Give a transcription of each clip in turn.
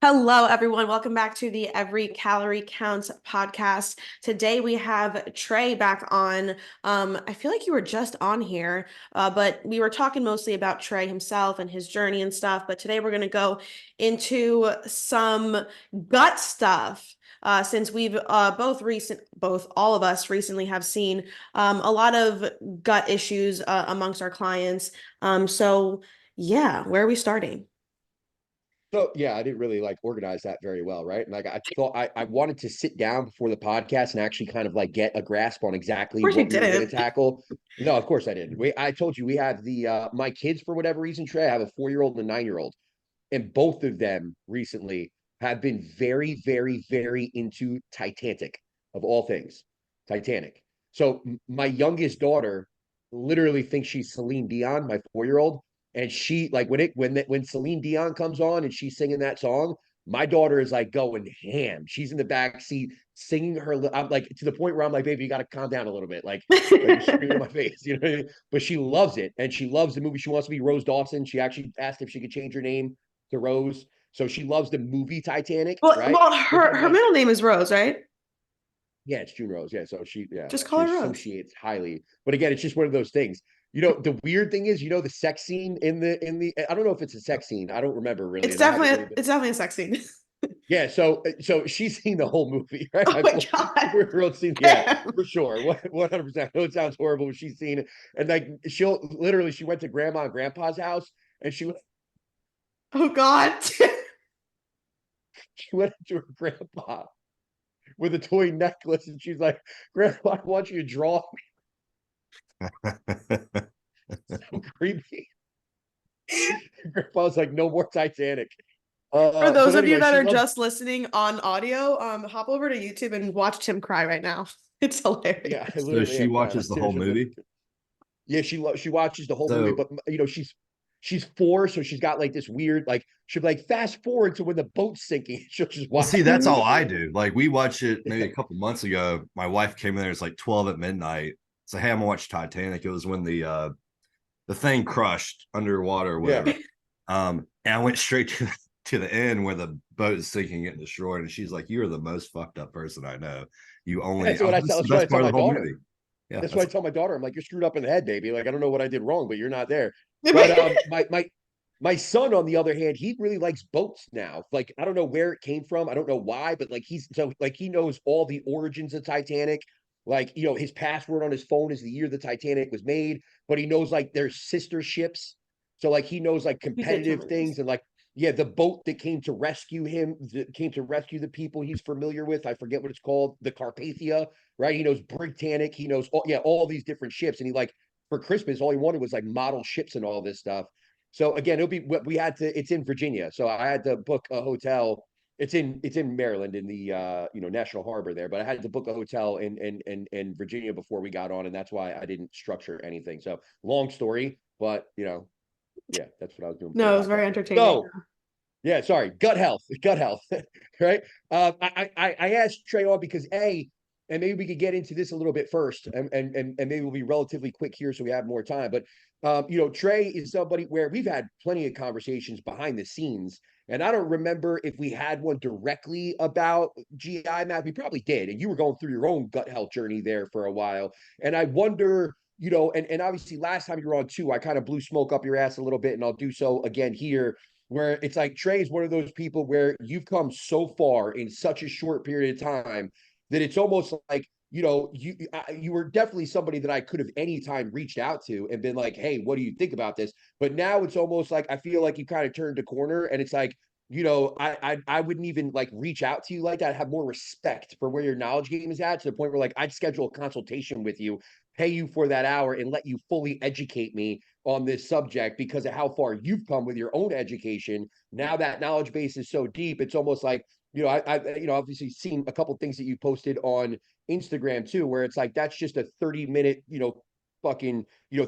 Hello, everyone. Welcome back to the Every Calorie Counts podcast. Today we have Trey back on. I feel like you were just on here, but we were talking mostly about Trey himself and his journey and stuff. But today we're going to go into some gut stuff. Since we've all of us recently have seen a lot of gut issues amongst our clients. So yeah, where are we starting? So yeah, I didn't really like organize that very well, right? And like I thought I wanted to sit down before the podcast and actually kind of like get a grasp on Of exactly course you what we were going to didn't. tackle. No, of course I didn't. I told you we have the my kids for whatever reason, Trey. I have a 4-year-old and a 9-year-old, and both of them recently have been very, very, very into Titanic of all things. Titanic. So my youngest daughter literally thinks she's Celine Dion, my 4-year-old, and she like when Celine Dion comes on and she's singing that song, my daughter is like going ham. She's in the back seat singing her. I'm like to the point where I'm like, baby, you got to calm down a little bit. Like you're screaming in my face, you know what I mean? But she loves it, and she loves the movie. She wants to be Rose Dawson. She actually asked if she could change her name to Rose. So she loves the movie Titanic, Well, right? well, But her then her like, middle name is Rose, right? yeah, it's June Rose. Yeah. So Just she call her Rose. associates highly. But again, it's just one of those things. You know, the weird thing is, the sex scene in the I don't know if it's a sex scene. I don't remember really, It's and I haven't really definitely been. it's definitely a sex scene. Yeah, so she's seen the whole movie, right? Oh My my God. 4-year-old seen, yeah, Damn. for sure, 100%. I know it sounds horrible, but she's seen it, and like she went to grandma and grandpa's house, and Oh God. she went to her grandpa with a toy necklace, and she's like, "Grandpa, I want you to draw me." So creepy. Grandpa's like, "No more Titanic." For those But of you anyway, that she are loves. just listening on audio, hop over to YouTube and watch Tim cry right now. It's Yeah, I hilarious. So literally she am crying. watches Like the whole seriously, movie. yeah, she watches the whole movie, So but she's 4, so she's got like this weird like she'll be like fast forward to when the boat's sinking. She'll just well, watch see, the that's all movie. I do. Like we watched it maybe Yeah, a couple months ago. My wife came in there. It's like 12 at midnight. So hey, I'm gonna watch Titanic. It was when the thing crushed underwater or yeah. whatever. And I went straight to the end where the boat is sinking, getting destroyed. And she's like, "You are the most fucked up person I know. You only." That's I what was I like, "This tell. is the That's what I best tell part of my the whole daughter. movie." Yeah, That's what that's I tell my daughter. I'm like, you're screwed up in the head, baby. Like I don't know what I did wrong, but you're not there. But my son, on the other hand, he really likes boats now. Like I don't know where it came from. I don't know why, but like he knows all the origins of Titanic. Like his password on his phone is the year the Titanic was made, but he knows like their sister ships. So like he knows like You did tell competitive me this. things and like yeah, the boat that came to rescue him, that came to rescue the people he's familiar with. I forget what it's called, the Carpathia, right? He knows Britannic. He knows all these different ships, and he like for Christmas, all he wanted was like model ships and all this stuff. So again, it'll be we had to. It's in Virginia, so I had to book a hotel. It's in Maryland in the National Harbor there, but I had to book a hotel in Virginia before we got on, and that's why I didn't structure anything. So long story, but yeah, that's what I was doing before No, the it was very podcast. entertaining. So yeah, sorry, gut health, right? I asked Trey on because and maybe we could get into this a little bit first, and maybe we'll be relatively quick here so we have more time. But Trey is somebody where we've had plenty of conversations behind the scenes, and I don't remember if we had one directly about GI map. We probably did, and you were going through your own gut health journey there for a while, and I wonder. And obviously last time you were on too, I kind of blew smoke up your ass a little bit, and I'll do so again here where it's like Trey is one of those people where you've come so far in such a short period of time that it's almost like you were definitely somebody that I could have anytime reached out to and been like, hey, what do you think about this? But now it's almost like I feel like you kind of turned a corner, and it's like I wouldn't even like reach out to you like that. I have more respect for where your knowledge game is at, to the point where like I'd schedule a consultation with you, pay you for that hour, and let you fully educate me on this subject because of how far you've come with your own education. Now that knowledge base is so deep, it's almost like, obviously seen a couple things that you posted on Instagram too, where it's like that's just a 30-minute, fucking,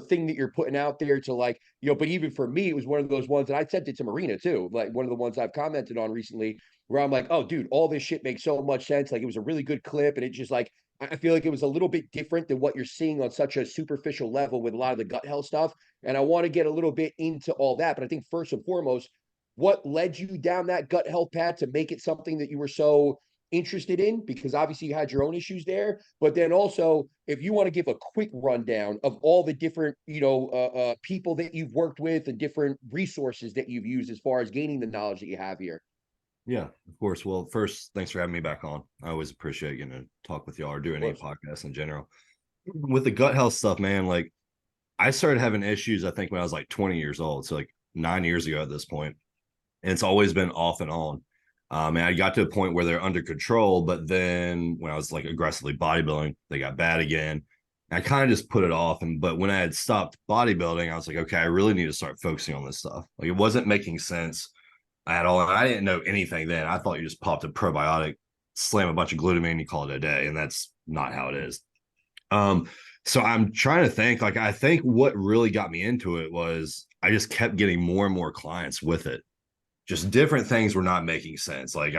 thing that you're putting out there to like, but even for me, it was one of those ones that I sent it to Marina too, like one of the ones I've commented on recently, where I'm like, oh, dude, all this shit makes so much sense. Like it was a really good clip, and it just like I feel like it was a little bit different than what you're seeing on such a superficial level with a lot of the gut health stuff. And I want to get a little bit into all that. But I think first and foremost, what led you down that gut health path to make it something that you were so interested in? Because obviously you had your own issues there, but then also if you want to give a quick rundown of all the different, people that you've worked with and different resources that you've used as far as gaining the knowledge that you have here. Yeah, of course. Well, first, thanks for having me back on. I always appreciate getting to talk with y'all or do any podcast in general. With the gut health stuff, man, like I started having issues, I think, when I was like 20 years old. So like 9 years ago at this point. And it's always been off and on. And I got to a point where they're under control, but then when I was like aggressively bodybuilding, they got bad again. And I kind of just put it off. But when I had stopped bodybuilding, I was like, okay, I really need to start focusing on this stuff. Like it wasn't making sense at all. And I didn't know anything then. I thought you just popped a probiotic, slam a bunch of glutamine, you call it a day. And that's not how it is. So I'm trying to think, like, I think what really got me into it was I just kept getting more and more clients with it. Just different things were not making sense. Like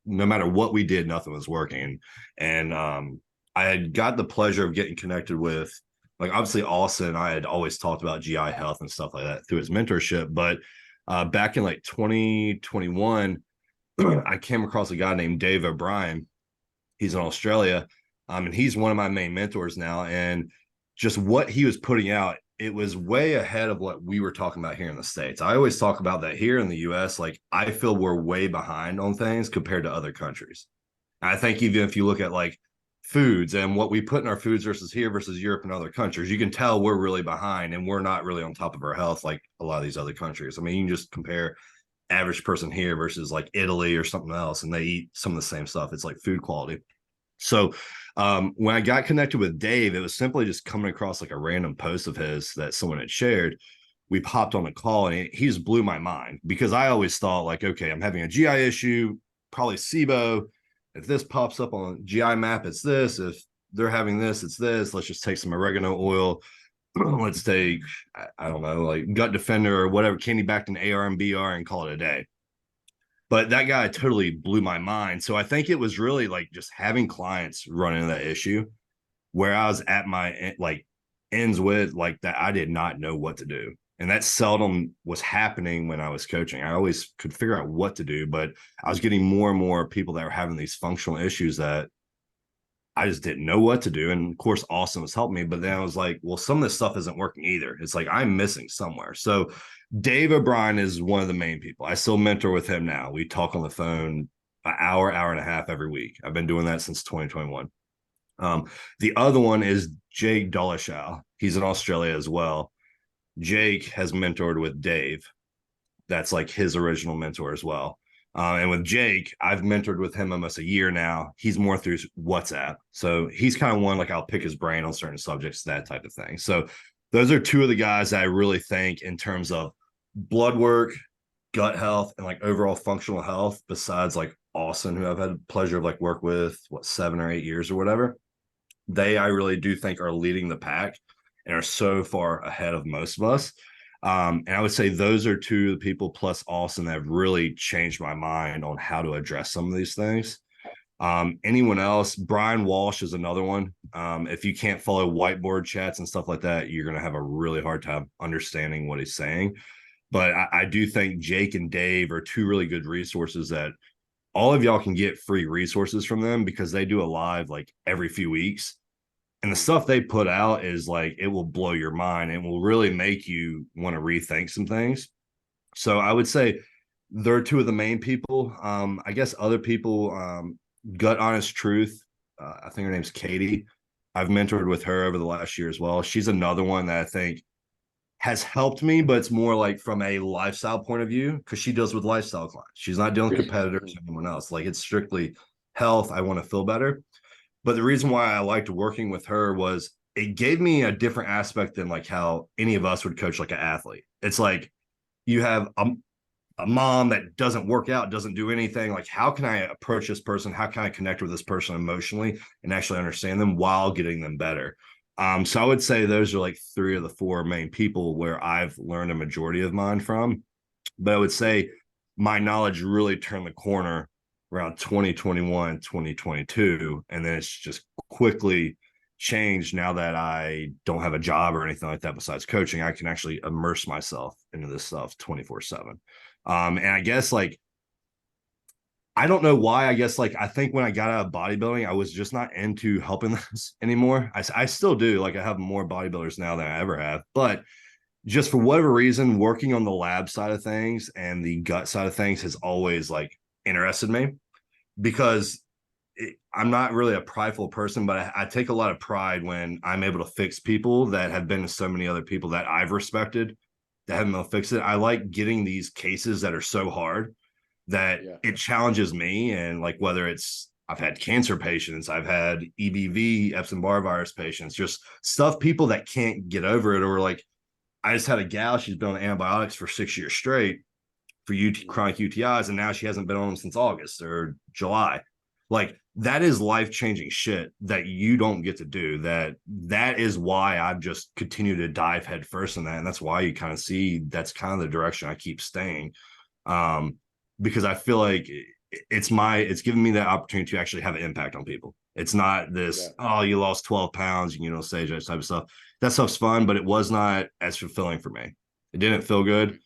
no matter what we did, nothing was working. And I had got the pleasure of getting connected with, like, obviously Austin. I had always talked about GI health and stuff like that through his mentorship. But back in like 2021, I came across a guy named Dave O'Brien. He's in Australia. And he's one of my main mentors now. And just what he was putting out, it was way ahead of what we were talking about here in the States. I always talk about that here in the US. Like, I feel we're way behind on things compared to other countries. And I think even if you look at like foods and what we put in our foods versus here versus Europe and other countries, you can tell we're really behind and we're not really on top of our health like a lot of these other countries. I mean, you can just compare average person here versus like Italy or something else, and they eat some of the same stuff. It's like food quality. So when I got connected with Dave, it was simply just coming across like a random post of his that someone had shared. We popped on a call and he just blew my mind, because I always thought like, okay, I'm having a GI issue, probably SIBO. If this pops up on GI map, it's this. If they're having this, it's this. Let's just take some oregano oil. Let's take, I don't know, like Gut Defender or whatever, Candy-Bactin AR and BR, and call it a day. But that guy totally blew my mind. So I think it was really like just having clients run into that issue where I was at my like ends with like that. I did not know what to do. And that seldom was happening when I was coaching. I always could figure out what to do, but I was getting more and more people that were having these functional issues that I just didn't know what to do. And of course, Austin was helping me. But then I was like, well, some of this stuff isn't working either. It's like I'm missing somewhere. So Dave O'Brien is one of the main people. I still mentor with him now. We talk on the phone an hour, hour and a half every week. I've been doing that since 2021. The other one is Jake Dolishal. He's in Australia as well. Jake has mentored with Dave. That's like his original mentor as well. And with Jake, I've mentored with him almost a year now. He's more through WhatsApp. So he's kind of one, like I'll pick his brain on certain subjects, that type of thing. So those are two of the guys that I really think in terms of blood work, gut health, and like overall functional health, besides like Austin, who I've had the pleasure of like work with, 7 or 8 years or whatever. I really do think are leading the pack and are so far ahead of most of us. And I would say those are two of the people plus Austin that have really changed my mind on how to address some of these things. Anyone else? Brian Walsh is another one. If you can't follow whiteboard chats and stuff like that, you're going to have a really hard time understanding what he's saying. But I do think Jake and Dave are two really good resources that all of y'all can get free resources from them, because they do a live like every few weeks. And the stuff they put out is like, it will blow your mind and will really make you want to rethink some things. So I would say they're two of the main people. I guess other people, Gut Honest Truth. I think her name's Katie. I've mentored with her over the last year as well. She's another one that I think has helped me, but it's more like from a lifestyle point of view, because she deals with lifestyle clients. She's not dealing with competitors or anyone else. Like, it's strictly health. I want to feel better. But the reason why I liked working with her was it gave me a different aspect than like how any of us would coach like an athlete. It's like you have a mom that doesn't work out, doesn't do anything. Like, how can I approach this person? How can I connect with this person emotionally and actually understand them while getting them better? So I would say those are like 3 of the 4 main people where I've learned a majority of mine from. But I would say my knowledge really turned the corner around 2021, 2022. And then it's just quickly changed now that I don't have a job or anything like that besides coaching. I can actually immerse myself into this stuff 24/7. And I guess like, I don't know why. I guess like, I think when I got out of bodybuilding, I was just not into helping this anymore. I still do. Like I have more bodybuilders now than I ever have, but just for whatever reason, working on the lab side of things and the gut side of things has always like interested me, because I'm not really a prideful person, but I take a lot of pride when I'm able to fix people that have been to so many other people that I've respected that haven't been able to fix it. I like getting these cases that are so hard that it challenges me. And like, whether it's, I've had cancer patients, I've had EBV, Epstein-Barr virus patients, just stuff, people that can't get over it. Or like, I just had a gal, she's been on antibiotics for 6 years straight for chronic UTIs, and now she hasn't been on them since August or July. Like, that is life-changing shit that you don't get to do. That is why I've just continued to dive headfirst in that. And that's why you kind of see that's kind of the direction I keep staying. Because I feel like it's given me that opportunity to actually have an impact on people. It's not this, oh, you lost 12 pounds, stage that type of stuff. That stuff's fun, but it was not as fulfilling for me. It didn't feel good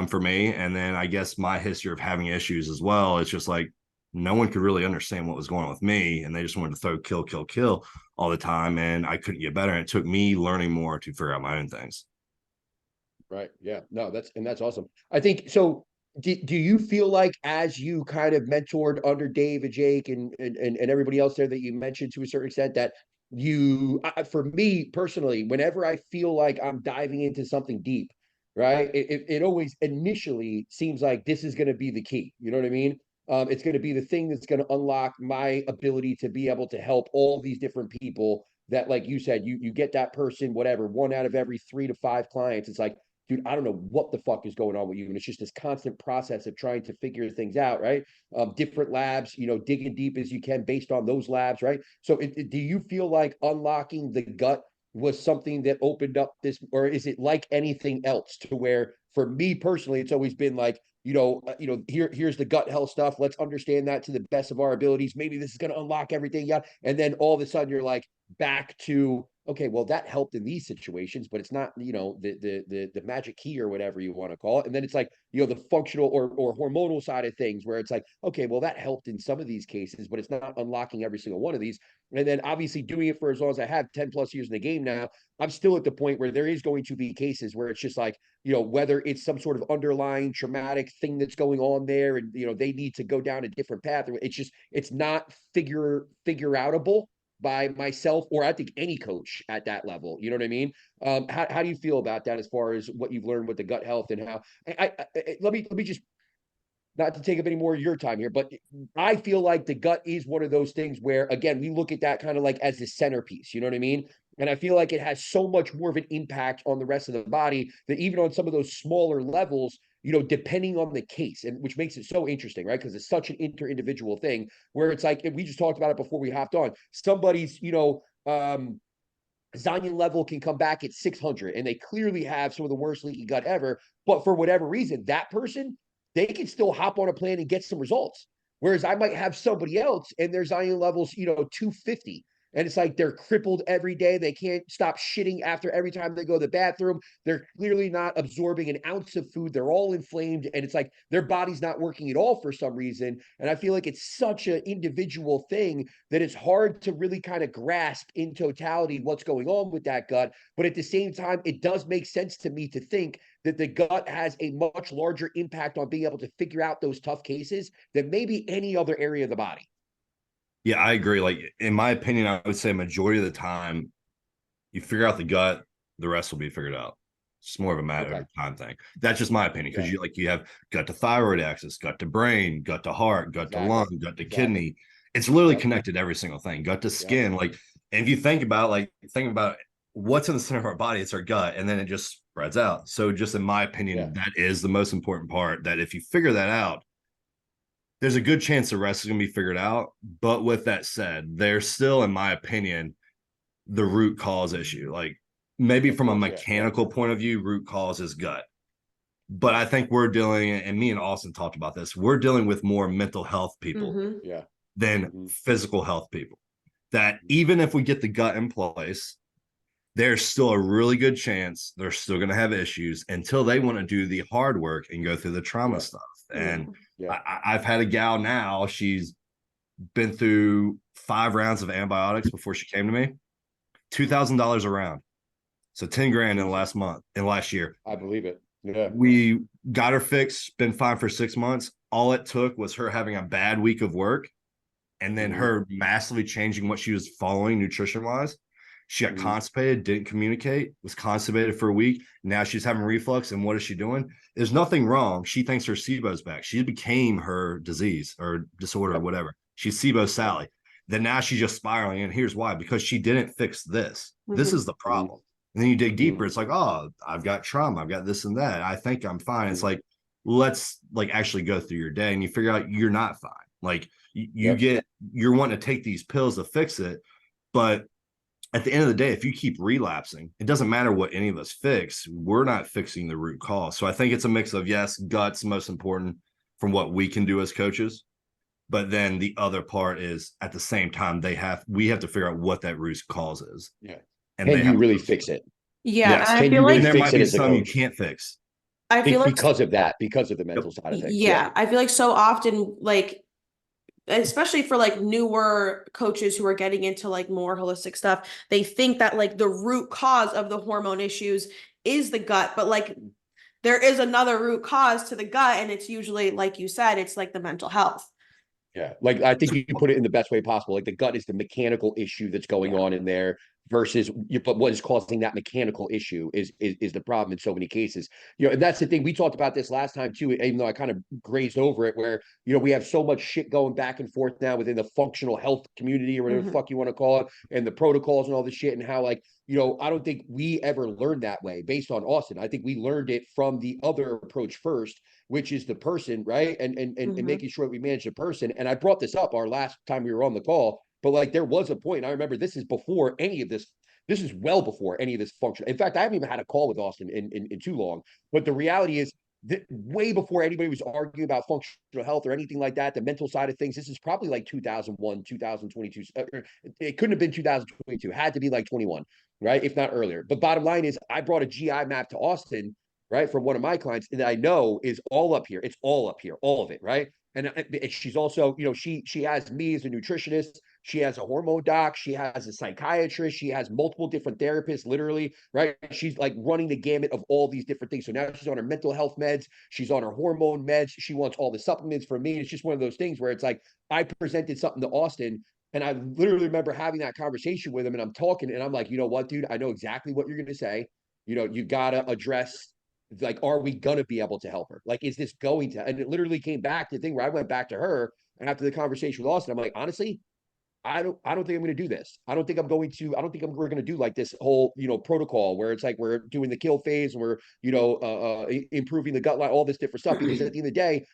for me. And then I guess my history of having issues as well, it's just like, no one could really understand what was going on with me, and they just wanted to throw kill all the time, and I couldn't get better. And it took me learning more to figure out my own things. Right. Yeah. No, that's awesome. I think so. Do you feel like, as you kind of mentored under Dave and Jake and everybody else there that you mentioned to a certain extent, that for me personally, whenever I feel like I'm diving into something deep, right, it always initially seems like this is going to be the key. You know what I mean? It's going to be the thing that's going to unlock my ability to be able to help all these different people that, like you said, you get that person, whatever, 1 out of every 3 to 5 clients. It's like, dude, I don't know what the fuck is going on with you. And it's just this constant process of trying to figure things out, right? Different labs, digging deep as you can based on those labs, right? So do you feel like unlocking the gut was something that opened up this, or is it like anything else, to where, for me personally, it's always been like, here's the gut health stuff. Let's understand that to the best of our abilities. Maybe this is going to unlock everything. Yeah. And then all of a sudden you're like back to, okay, well, that helped in these situations, but it's not, the magic key or whatever you want to call it. And then it's like, the functional or hormonal side of things, where it's like, okay, well, that helped in some of these cases, but it's not unlocking every single one of these. And then obviously doing it for as long as I have, 10 plus years in the game now, I'm still at the point where there is going to be cases where it's just like, whether it's some sort of underlying traumatic thing that's going on there, and, they need to go down a different path. It's not figure outable by myself, or I think any coach at that level. You know what I mean? How do you feel about that, as far as what you've learned with the gut health, and how let me just, not to take up any more of your time here, but I feel like the gut is one of those things where, again, we look at that kind of like as the centerpiece. You know what I mean? And I feel like it has so much more of an impact on the rest of the body, that even on some of those smaller levels, depending on the case, and which makes it so interesting, right? Because it's such an inter-individual thing, where it's like, and we just talked about it before we hopped on, somebody's, Zion level can come back at 600, and they clearly have some of the worst leaky gut ever. But for whatever reason, that person, they can still hop on a plan and get some results. Whereas I might have somebody else and their Zion levels, 250. And it's like they're crippled every day. They can't stop shitting after every time they go to the bathroom. They're clearly not absorbing an ounce of food. They're all inflamed. And it's like their body's not working at all for some reason. And I feel like it's such an individual thing that it's hard to really kind of grasp in totality what's going on with that gut. But at the same time, it does make sense to me to think that the gut has a much larger impact on being able to figure out those tough cases than maybe any other area of the body. Yeah, I agree. Like, in my opinion, I would say majority of the time, you figure out the gut, the rest will be figured out. It's more of a matter of time thing. That's just my opinion, because you have gut to thyroid axis, gut to brain, gut to heart, gut to lung, gut to kidney. It's literally connected to every single thing. Gut to skin. Like, and if you think about what's in the center of our body, it's our gut, and then it just spreads out. So just in my opinion, that is the most important part, that if you figure that out, there's a good chance the rest is going to be figured out. But with that said, there's still, in my opinion, the root cause issue. Like, maybe from a mechanical point of view, root cause is gut. But I think we're dealing, and me and Austin talked about this, we're dealing with more mental health people than physical health people. That even if we get the gut in place, there's still a really good chance they're still going to have issues until they want to do the hard work and go through the trauma stuff. And I've had a gal now, she's been through 5 rounds of antibiotics before she came to me, $2,000 a round. So 10 grand in last year. I believe it. Yeah. We got her fixed, been fine for 6 months. All it took was her having a bad week of work and then her massively changing what she was following nutrition wise. She got constipated, didn't communicate, was constipated for a week. Now she's having reflux. And what is she doing? There's nothing wrong. She thinks her SIBO's back. She became her disease or disorder or whatever. She's SIBO Sally. Then now she's just spiraling. And here's why, because she didn't fix this. This is the problem. And then you dig deeper. It's like, oh, I've got trauma. I've got this and that. I think I'm fine. It's like, let's like actually go through your day and you figure out you're not fine. Like you're wanting to take these pills to fix it. But at the end of the day, if you keep relapsing, it doesn't matter what any of us fix. We're not fixing the root cause. So I think it's a mix of, yes, gut's most important from what we can do as coaches. But then the other part is at the same time, we have to figure out what that root cause is. Yeah. And can you really fix it? Yeah. Yes. And I feel like there might be some you can't fix. I feel like because of that, because of the mental side of things. Yeah. I feel like so often, like, especially for like newer coaches who are getting into like more holistic stuff, they think that like the root cause of the hormone issues is the gut, but like there is another root cause to the gut, and it's usually, like you said, it's like the mental health. Yeah, like I think you can put it in the best way possible. Like the gut is the mechanical issue that's going on in there versus but what is causing that mechanical issue is the problem in so many cases. And that's the thing. We talked about this last time too, even though I kind of grazed over it, where we have so much shit going back and forth now within the functional health community or whatever the fuck you want to call it, and the protocols and all this shit, and how like I don't think we ever learned that way based on Austin. I think we learned it from the other approach first, which is the person, right? And making sure that we manage the person. And I brought this up our last time we were on the call, but like there was a point, I remember this is before any of this. This is well before any of this function. In fact, I haven't even had a call with Austin in too long. But the reality is that way before anybody was arguing about functional health or anything like that, the mental side of things, this is probably like 2001, 2022. It couldn't have been 2022. It had to be like 21, right? If not earlier. But bottom line is I brought a GI map to Austin, right, from one of my clients that I know is all up here. It's all up here, all of it, right? And she's also, she has me as a nutritionist. She has a hormone doc. She has a psychiatrist. She has multiple different therapists, literally, right? She's like running the gamut of all these different things. So now she's on her mental health meds. She's on her hormone meds. She wants all the supplements from me. It's just one of those things where it's like I presented something to Austin, and I literally remember having that conversation with him, and I'm talking, and I'm like, you know what, dude? I know exactly what you're going to say. You got to address, like, are we going to be able to help her? Like, is this going to? And it literally came back to the thing where I went back to her, and after the conversation with Austin, I'm like, honestly, I don't think I'm going to do this. I don't think we're going to do like this whole, protocol where it's like we're doing the kill phase and we're, improving the gut line, all this different stuff. Because at the end of the day,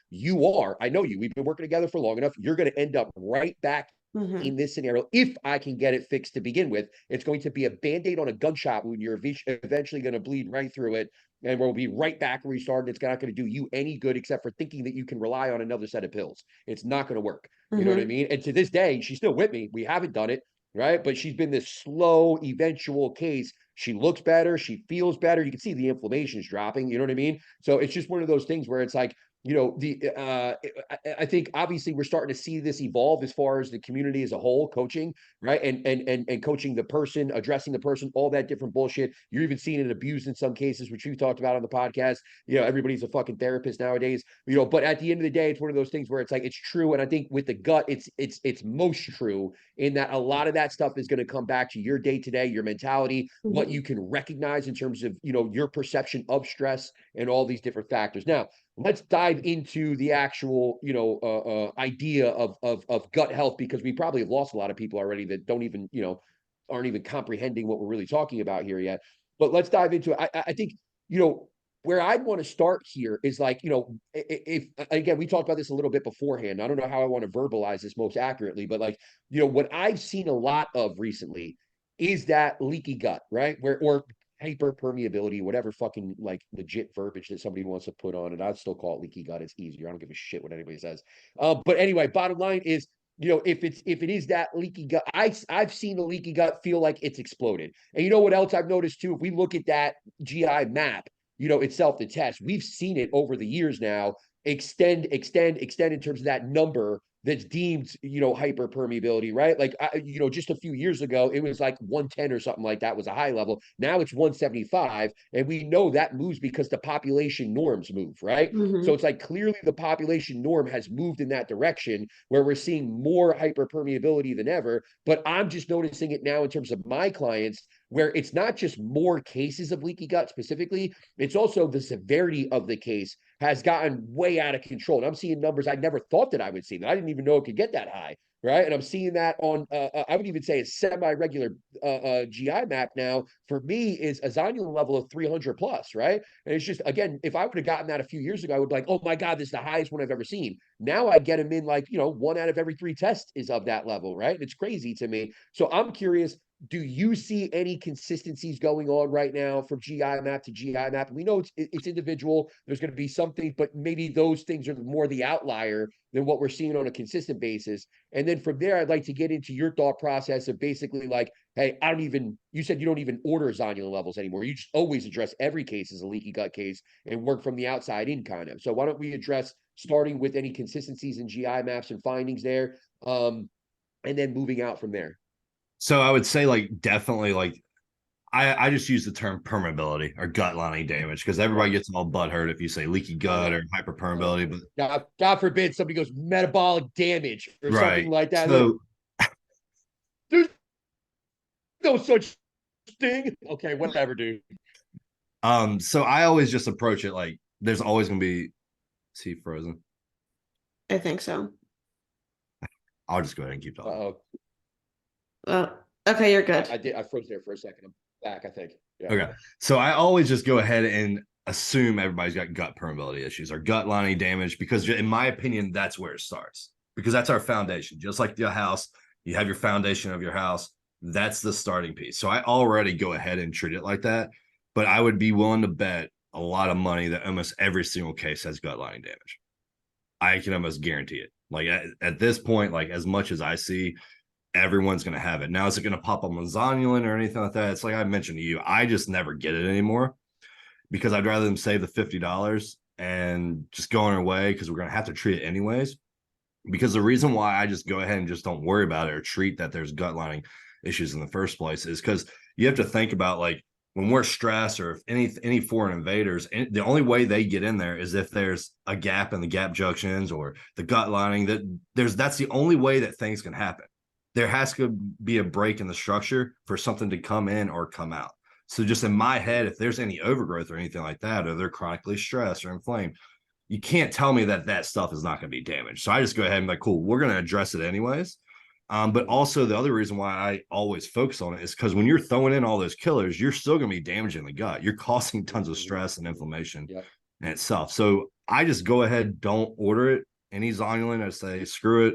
I know you, we've been working together for long enough. You're going to end up right back in this scenario. If I can get it fixed to begin with, it's going to be a Band-Aid on a gunshot wound. You're eventually going to bleed right through it. And we'll be right back where we started. It's not going to do you any good except for thinking that you can rely on another set of pills. It's not going to work. You know what I mean? And to this day, she's still with me. We haven't done it, right? But she's been this slow, eventual case. She looks better. She feels better. You can see the inflammation is dropping. You know what I mean? So it's just one of those things where it's like, I think obviously we're starting to see this evolve as far as the community as a whole, coaching, right? And coaching the person, addressing the person, all that different bullshit. You're even seeing it abused in some cases, which you talked about on the podcast. Everybody's a fucking therapist nowadays, but at the end of the day, it's one of those things where it's like, it's true. And I think with the gut, it's most true in that a lot of that stuff is going to come back to your day-to-day, your mentality, what you can recognize in terms of, your perception of stress and all these different factors. Now, let's dive into the actual, idea of gut health, because we probably have lost a lot of people already that don't even, aren't even comprehending what we're really talking about here yet. But let's dive into it. I think, where I'd want to start here is like, if again, we talked about this a little bit beforehand. I don't know how I want to verbalize this most accurately, but like, what I've seen a lot of recently is that leaky gut, right? Or hyperpermeability, whatever fucking like legit verbiage that somebody wants to put on it. I'd still call it leaky gut. It's easier. I don't give a shit what anybody says. But anyway, bottom line is if it is that leaky gut, I've seen the leaky gut feel like it's exploded. And you know what else I've noticed too? If we look at that GI map, itself, the test, we've seen it over the years now extend in terms of that number that's deemed, hyperpermeability, right? Like, just a few years ago, it was like 110 or something like that was a high level. Now it's 175. And we know that moves because the population norms move, right? So Mm-hmm. it's like clearly the population norm has moved in that direction where we're seeing more hyperpermeability than ever. But I'm just noticing it now in terms of my clients, where it's not just more cases of leaky gut specifically, it's also the severity of the case has gotten way out of control. And I'm seeing numbers I never thought that I would see. That I didn't even know it could get that high, right? And I'm seeing that on, I would even say a semi-regular GI map now for me is a zonulin level of 300 plus, right? And it's just, again, if I would have gotten that a few years ago, I would be like, oh my God, this is the highest one I've ever seen. Now I get them in like, 1 out of every 3 tests is of that level, right? And it's crazy to me. So I'm curious, do you see any consistencies going on right now from GI map to GI map? We know it's individual. There's going to be something, but maybe those things are more the outlier than what we're seeing on a consistent basis. And then from there, I'd like to get into your thought process of basically like, hey, you said you don't even order zonulin levels anymore. You just always address every case as a leaky gut case and work from the outside in kind of. So why don't we address starting with any consistencies in GI maps and findings there, and then moving out from there. So I would say like definitely like I just use the term permeability or gut lining damage because everybody Right. gets all butthurt if you say leaky I gut know. or hyperpermeability. But God forbid somebody goes metabolic damage or something right. like that. So There's no such thing. Okay, whatever, dude. so I always just approach it like there's always gonna be is he frozen? I think so. I'll just go ahead and keep talking. Uh-oh. Okay, you're good. I did. I froze there for a second. I'm back, I think. Yeah. Okay. So I always just go ahead and assume everybody's got gut permeability issues or gut lining damage because, in my opinion, that's where it starts because that's our foundation. Just like your house, you have your foundation of your house. That's the starting piece. So I already go ahead and treat it like that. But I would be willing to bet a lot of money that almost every single case has gut lining damage. I can almost guarantee it. Like at this point, like as much as I see, everyone's going to have it. Now, is it going to pop up on zonulin or anything like that? It's like I mentioned to you, I just never get it anymore because I'd rather them save the $50 and just go on our way because we're going to have to treat it anyways. Because the reason why I just go ahead and just don't worry about it or treat that there's gut lining issues in the first place is because you have to think about like when we're stressed or if any foreign invaders, the only way they get in there is if there's a gap in the gap junctions or the gut lining. That's the only way that things can happen. There has to be a break in the structure for something to come in or come out. So just in my head, if there's any overgrowth or anything like that, or they're chronically stressed or inflamed, you can't tell me that stuff is not going to be damaged. So I just go ahead and be like, cool, we're going to address it anyways. But also the other reason why I always focus on it is because when you're throwing in all those killers, you're still going to be damaging the gut. You're causing tons of stress and inflammation in itself. So I just go ahead, don't order it. Any zonulin, I say, screw it.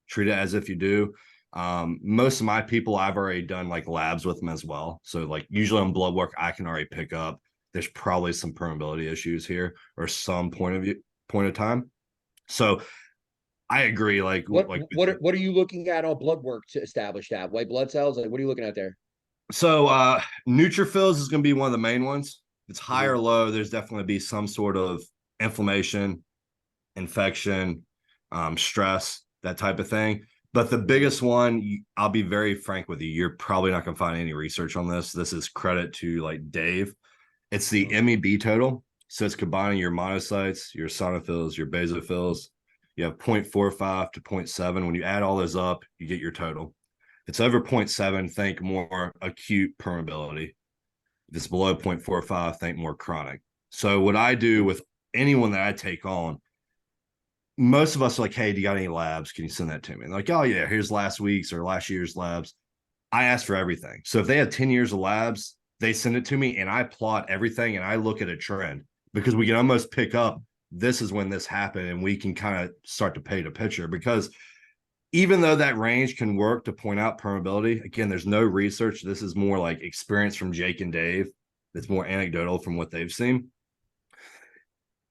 Treat it as if you do. Most of my people, I've already done like labs with them as well. So like usually on blood work, I can already pick up there's probably some permeability issues here or some point of time. So I agree. What are you looking at on blood work to establish that? White blood cells? Like what are you looking at there? So neutrophils is going to be one of the main ones. If it's high or low, there's definitely be some sort of inflammation, infection, stress, that type of thing. But the biggest one, I'll be very frank with you, you're probably not going to find any research on this. This is credit to like Dave. It's the MEB total. So it's combining your monocytes, your eosinophils, your basophils. You have 0.45 to 0.7. When you add all those up, you get your total. If it's over 0.7, think more acute permeability. If it's below 0.45, think more chronic. So what I do with anyone that I take on, most of us are like, hey, do you got any labs? Can you send that to me? And like, oh yeah, here's last week's or last year's labs. I ask for everything. So if they have 10 years of labs, they send it to me and I plot everything and I look at a trend because we can almost pick up this is when this happened and we can kind of start to paint a picture because even though that range can work to point out permeability, again, there's no research. This is more like experience from Jake and Dave. It's more anecdotal from what they've seen.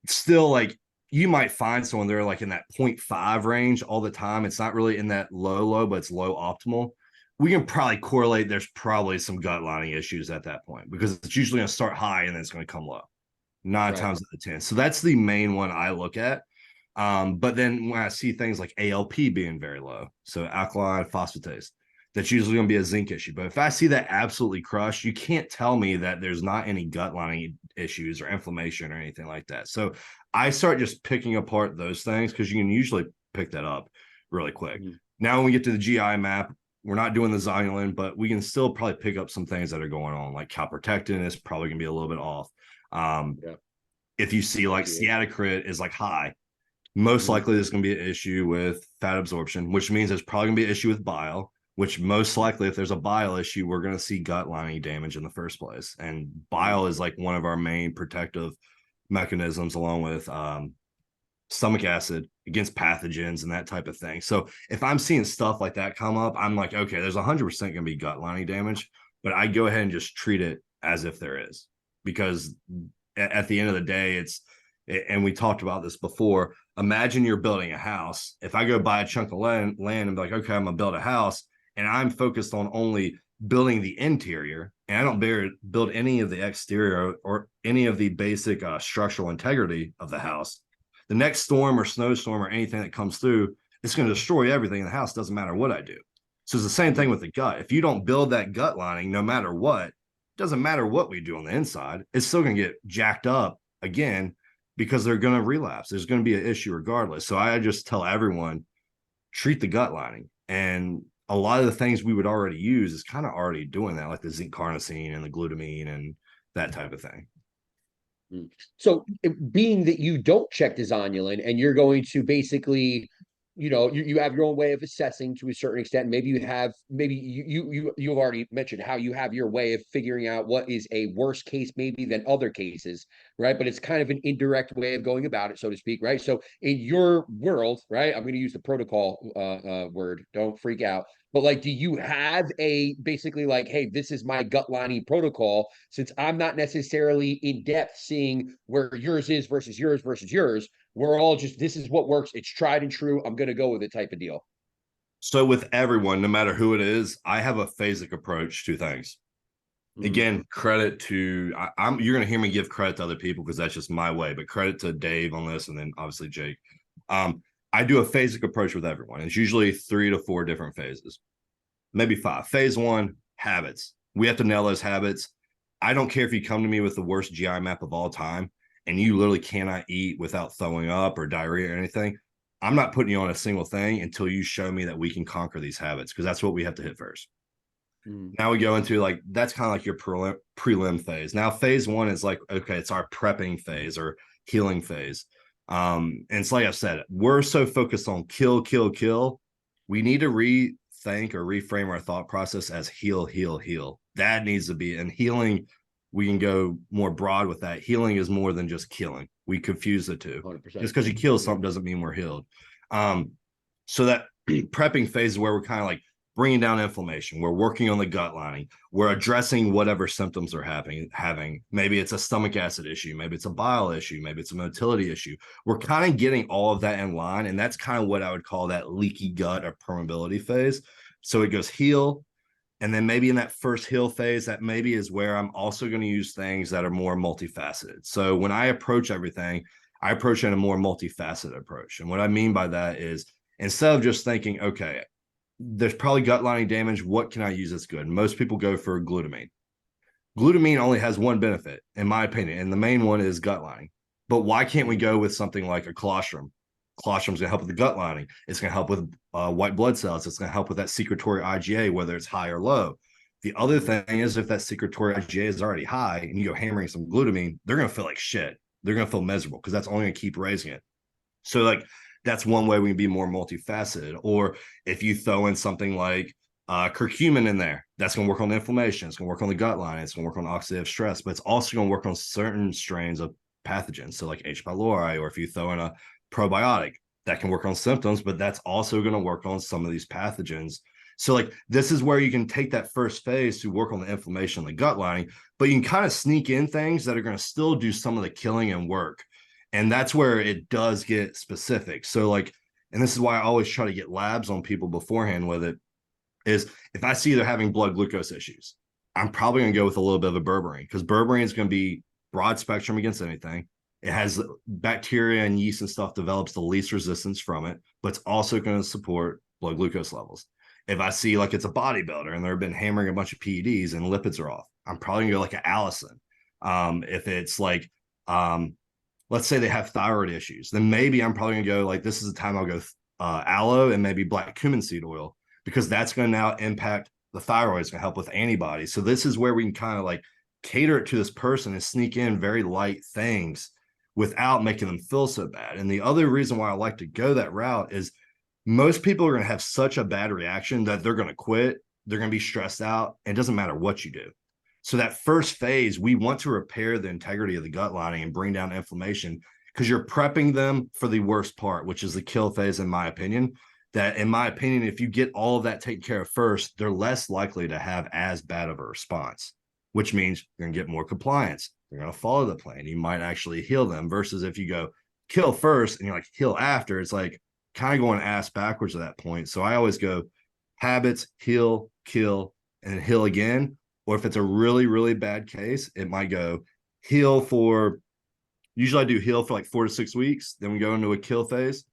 Still, like you might find someone they're like in that 0.5 range all the time. It's not really in that low, but it's low optimal. We can probably correlate there's probably some gut lining issues at that point, because it's usually going to start high and then it's going to come low 9 times out of 10. So that's the main one I look at. But then when I see things like ALP being very low, so alkaline phosphatase, that's usually going to be a zinc issue. But if I see that absolutely crushed, you can't tell me that there's not any gut lining issues or inflammation or anything like that. So I start just picking apart those things, because you can usually pick that up really quick. Mm-hmm. Now, when we get to the GI map, we're not doing the zonulin, but we can still probably pick up some things that are going on, like calprotectin is probably going to be a little bit off. If you see like steatocrit is like high, most likely there's going to be an issue with fat absorption, which means there's probably going to be an issue with bile, which most likely, if there's a bile issue, we're going to see gut lining damage in the first place. And bile is like one of our main protective mechanisms, along with stomach acid against pathogens and that type of thing. So if I'm seeing stuff like that come up, I'm like, okay, there's 100% going to be gut lining damage, but I go ahead and just treat it as if there is, because at the end of the day, and we talked about this before, imagine you're building a house. If I go buy a chunk of land and be like, okay, I'm going to build a house, and I'm focused on only building the interior, and I don't build any of the exterior or any of the basic structural integrity of the house, the next storm or snowstorm or anything that comes through, it's going to destroy everything in the house. Doesn't matter what I do. So it's the same thing with the gut. If you don't build that gut lining, no matter what, it doesn't matter what we do on the inside, it's still going to get jacked up again, because they're going to relapse. There's going to be an issue regardless. So I just tell everyone, treat the gut lining. And a lot of the things we would already use is kind of already doing that, like the zinc carnosine and the glutamine and that type of thing. So being that you don't check the zonulin and you're going to basically, you have your own way of assessing to a certain extent. Maybe you've already mentioned how you have your way of figuring out what is a worse case maybe than other cases, right? But it's kind of an indirect way of going about it, so to speak, right? So in your world, right, I'm going to use the protocol word, don't freak out. But like, do you have basically like, hey, this is my gut lining protocol, since I'm not necessarily in depth seeing where yours is versus yours versus yours. We're all just, this is what works. It's tried and true. I'm going to go with it type of deal. So with everyone, no matter who it is, I have a phasic approach to things. Again, credit to, you're going to hear me give credit to other people because that's just my way, but credit to Dave on this, and then obviously Jake. I do a phasic approach with everyone. It's usually 3 to 4 different phases, maybe 5. Phase 1, habits. We have to nail those habits. I don't care if you come to me with the worst GI map of all time and you literally cannot eat without throwing up or diarrhea or anything. I'm not putting you on a single thing until you show me that we can conquer these habits, because that's what we have to hit first. Now we go into like, that's kind of like your prelim phase. Now phase 1 is like, okay, it's our prepping phase or healing phase. And it's like I said, we're so focused on kill. We need to rethink or reframe our thought process as heal. That needs to be, and healing, we can go more broad with that. Healing is more than just killing. We confuse the two. 100%. Just because you kill something doesn't mean we're healed. So that prepping phase is where we're kind of like bringing down inflammation. We're working on the gut lining. We're addressing whatever symptoms are having. Maybe it's a stomach acid issue. Maybe it's a bile issue. Maybe it's a motility issue. We're kind of getting all of that in line. And that's kind of what I would call that leaky gut or permeability phase. So it goes heal. And then maybe in that first heal phase, that maybe is where I'm also going to use things that are more multifaceted. So when I approach everything, I approach it in a more multifaceted approach. And what I mean by that is, instead of just thinking, okay, there's probably gut lining damage, what can I use that's good? Most people go for glutamine. Glutamine only has one benefit, in my opinion, and the main one is gut lining. But why can't we go with something like a colostrum? Colostrum is going to help with the gut lining. It's going to help with white blood cells. It's going to help with that secretory IgA, whether it's high or low. The other thing is, if that secretory IgA is already high and you go hammering some glutamine, they're going to feel like shit. They're going to feel miserable because that's only going to keep raising it. So like, that's one way we can be more multifaceted. Or if you throw in something like curcumin in there, that's going to work on the inflammation. It's going to work on the gut line. It's going to work on oxidative stress, but it's also going to work on certain strains of pathogens. So like H. pylori, or if you throw in a probiotic, that can work on symptoms, but that's also going to work on some of these pathogens. So like, this is where you can take that first phase to work on the inflammation and the gut lining, but you can kind of sneak in things that are going to still do some of the killing and work. And that's where it does get specific. So like, and this is why I always try to get labs on people beforehand with it, is if I see they're having blood glucose issues, I'm probably going to go with a little bit of a berberine, because berberine is going to be broad spectrum against anything. It has bacteria and yeast and stuff, develops the least resistance from it, but it's also going to support blood glucose levels. If I see like it's a bodybuilder and they've been hammering a bunch of PEDs and lipids are off, I'm probably going to go like an Allison. If it's like, let's say they have thyroid issues, then maybe I'm probably going to go like, this is the time I'll go aloe and maybe black cumin seed oil, because that's going to now impact the thyroid. It's going to help with antibodies. So this is where we can kind of like cater it to this person and sneak in very light things without making them feel so bad. And the other reason why I like to go that route is most people are going to have such a bad reaction that they're going to quit. They're going to be stressed out. And it doesn't matter what you do. So that first phase, we want to repair the integrity of the gut lining and bring down inflammation, because you're prepping them for the worst part, which is the kill phase, in my opinion. That, in my opinion, if you get all of that taken care of first, they're less likely to have as bad of a response, which means you're going to get more compliance. They're going to follow the plan. You might actually heal them, versus if you go kill first and you're like heal after, it's like kind of going ass backwards at that point. So I always go habits, heal, kill, and heal again. Or if it's a really, really bad case, it might go heal for, usually I do heal for like 4 to 6 weeks. Then we go into a kill phase.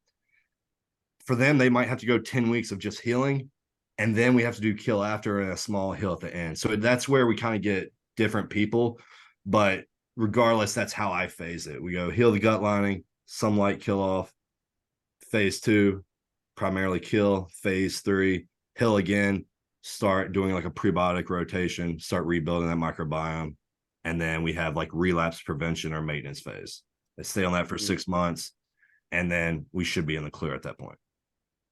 For them, they might have to go 10 weeks of just healing. And then we have to do kill after and a small heal at the end. So that's where we kind of get different people. But regardless, that's how I phase it. We go heal the gut lining, some light kill off. Phase 2, primarily kill. Phase 3, heal again. Start doing like a prebiotic rotation, start rebuilding that microbiome. And then we have like relapse prevention or maintenance phase. They stay on that for 6 months, and then we should be in the clear at that point.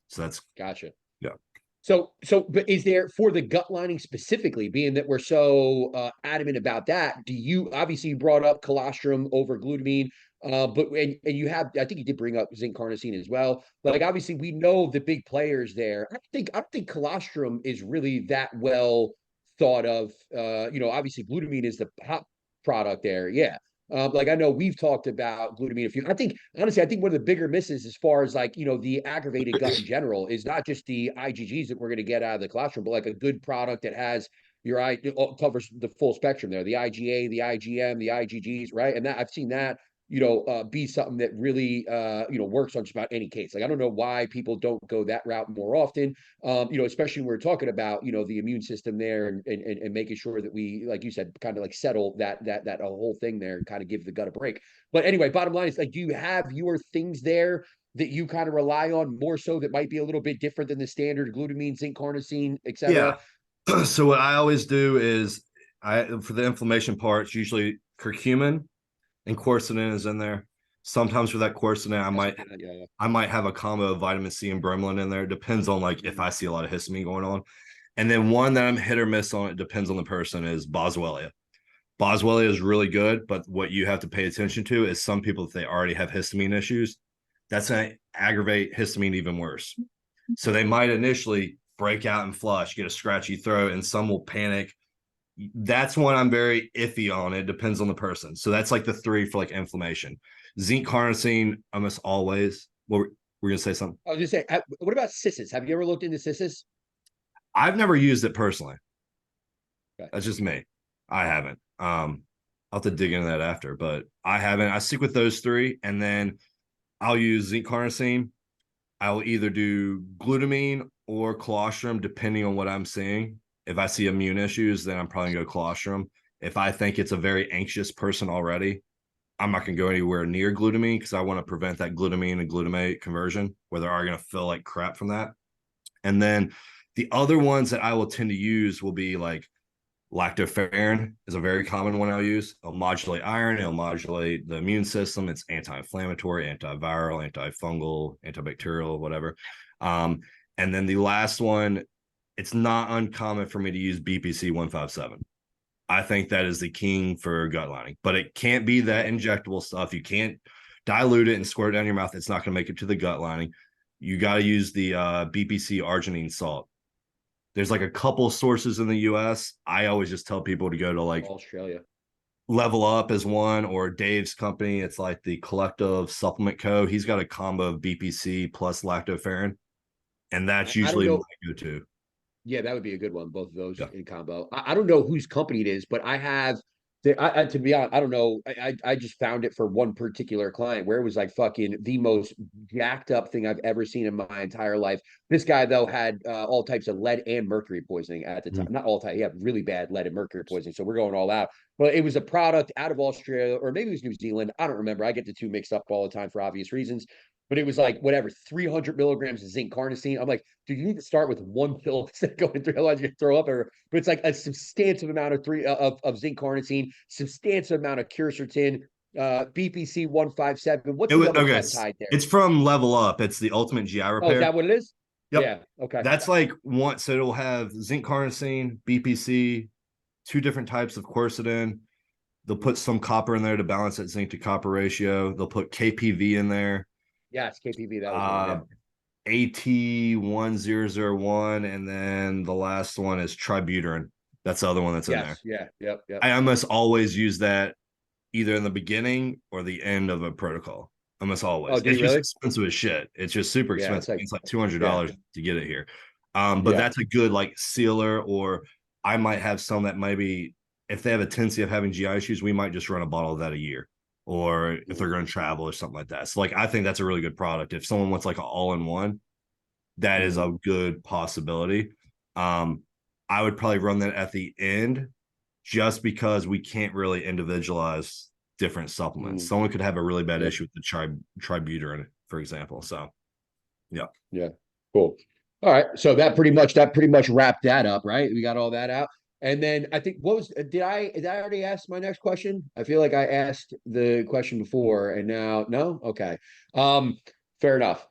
So that's gotcha. Yeah. So, but is there, for the gut lining specifically, being that we're so adamant about that, do you, obviously you brought up colostrum over glutamine, but and you have, I think you did bring up zinc carnosine as well. Like obviously we know the big players there. I don't think colostrum is really that well thought of. Obviously glutamine is the hot product there. Yeah. Like I know we've talked about glutamine a few. I think honestly, I think one of the bigger misses as far as like, the aggravated gut in general is not just the IgGs that we're going to get out of the colostrum, but like a good product that has covers the full spectrum there, the IgA, the IgM, the IgGs, right? And that I've seen that be something that really works on just about any case. Like I don't know why people don't go that route more often. Especially when we're talking about the immune system there, and making sure that we, like you said, kind of like settle that whole thing there and kind of give the gut a break. But anyway, bottom line is, like, do you have your things there that you kind of rely on more so that might be a little bit different than the standard glutamine, zinc carnosine, etc.? Yeah. So what I always do is, for the inflammation parts, usually curcumin and quercetin is in there. Sometimes for that quercetin, I might have a combo of vitamin C and bromelain in there. It depends on like if I see a lot of histamine going on. And then one that I'm hit or miss on, it depends on the person, is boswellia. Boswellia is really good, but what you have to pay attention to is some people, if they already have histamine issues, that's going to aggravate histamine even worse. So they might initially break out and flush, get a scratchy throat, and some will panic. That's one I'm very iffy on. It depends on the person. So that's like the 3 for like inflammation. Zinc carnosine, almost always. Well, we're going to say something. I was just saying, what about cissus? Have you ever looked into cissus? I've never used it personally. Okay. That's just me. I haven't. I'll have to dig into that after, but I haven't. I stick with those 3, and then I'll use zinc carnosine. I will either do glutamine or colostrum, depending on what I'm seeing. If I see immune issues, then I'm probably going to go colostrum. If I think it's a very anxious person already, I'm not going to go anywhere near glutamine, because I want to prevent that glutamine and glutamate conversion, where they are going to feel like crap from that. And then the other ones that I will tend to use will be like lactoferrin is a very common one I'll use. It'll modulate iron. It'll modulate the immune system. It's anti-inflammatory, antiviral, antifungal, antibacterial, whatever. And then the last one, it's not uncommon for me to use BPC 157. I think that is the king for gut lining, but it can't be that injectable stuff. You can't dilute it and squirt it down your mouth. It's not going to make it to the gut lining. You got to use the BPC arginine salt. There's like a couple sources in the US. I always just tell people to go to like Australia. Level Up is one, or Dave's company. It's like the Collective Supplement Co. He's got a combo of BPC plus lactoferrin, and that's I don't usually my know. go-to. Yeah, that would be a good one. Both of those Yeah. in combo. I don't know whose company it is, but I have. To be honest, I don't know. I just found it for one particular client where it was like fucking the most jacked up thing I've ever seen in my entire life. This guy though had all types of lead and mercury poisoning at the time. Mm. Not all type. He had really bad lead and mercury poisoning. So we're going all out. But it was a product out of Australia or maybe it was New Zealand. I don't remember. I get the two mixed up all the time for obvious reasons. But it was like whatever 300 milligrams of zinc carnosine. I'm like, dude, you need to start with one pill instead of going through. Otherwise, you throw up. But it's like a substantial amount of zinc carnosine, substantial amount of quercetin, BPC 157. What's the other peptide there? It's from Level Up. It's the Ultimate GI Oh, is Repair. that what it is? Yep. Yeah. Okay. That's like one. So it'll have zinc carnosine, BPC, two different types of quercetin. They'll put some copper in there to balance that zinc to copper ratio. They'll put KPV in there. Yes, KPV. That was one. AT1001, and then the last one is tributyrin. That's the other one that's in there. Yeah. Yep. I almost always use that either in the beginning or the end of a protocol. Almost always. Oh, do you It's really? just expensive as shit. It's just super Yeah, expensive. It's like $200 to get it here. But Yeah. that's a good like sealer, or I might have some that maybe if they have a tendency of having GI issues, we might just run a bottle of that a year. Or if they're going to travel or something like that. So like I think that's a really good product. If someone wants like an all-in-one, that is a good possibility. I would probably run that at the end just because we can't really individualize different supplements. Someone could have a really bad issue with the tributyrin, for example. So yeah. Cool. All right. So that pretty much wrapped that up, right? We got all that out. And then I think did I already ask my next question? I feel like I asked the question before and now no? Okay. Fair enough.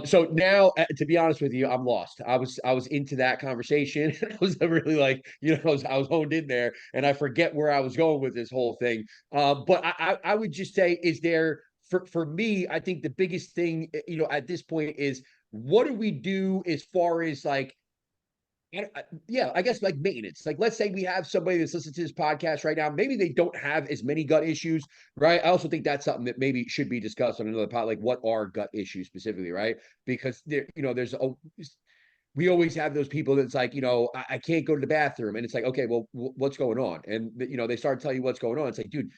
So now to be honest with you, I'm lost. I was into that conversation. I was really like, I was honed in there and I forget where I was going with this whole thing. But I would just say, is there for me, I think the biggest thing, at this point is what do we do as far as like I guess like maintenance. Like, let's say we have somebody that's listening to this podcast right now. Maybe they don't have as many gut issues, right? I also think that's something that maybe should be discussed on another pod. Like, what are gut issues specifically, right? Because we always have those people that's like, I can't go to the bathroom, and it's like, okay, well, what's going on? And they start telling you what's going on. It's like, dude,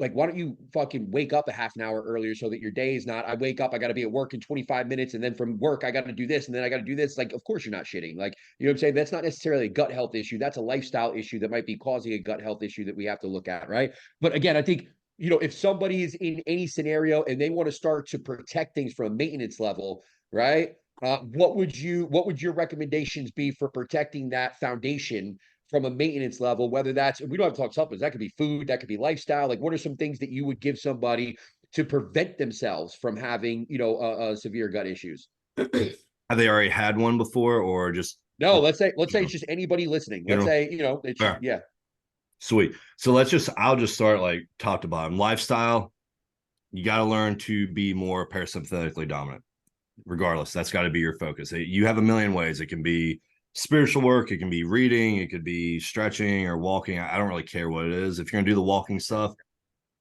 like, why don't you fucking wake up a half an hour earlier so that your day is not, I wake up, I got to be at work in 25 minutes. And then from work, I got to do this. And then I got to do this. Like, of course you're not shitting. Like, you know what I'm saying? That's not necessarily a gut health issue. That's a lifestyle issue that might be causing a gut health issue that we have to look at. Right. But again, I think, if somebody is in any scenario and they want to start to protect things from a maintenance level, right? What would your recommendations be for protecting that foundation from a maintenance level, whether that's, we don't have to talk supplements, that could be food, that could be lifestyle. Like, what are some things that you would give somebody to prevent themselves from having, severe gut issues? Have they already had one before, or just no? Let's say it's just anybody listening. Let's say it's just, yeah. Sweet. So I'll just start like top to bottom. Lifestyle, you got to learn to be more parasympathetically dominant. Regardless, that's got to be your focus. You have a million ways. It can be spiritual work, it can be reading, it could be stretching or walking. I don't really care what it is. If you're gonna do the walking stuff,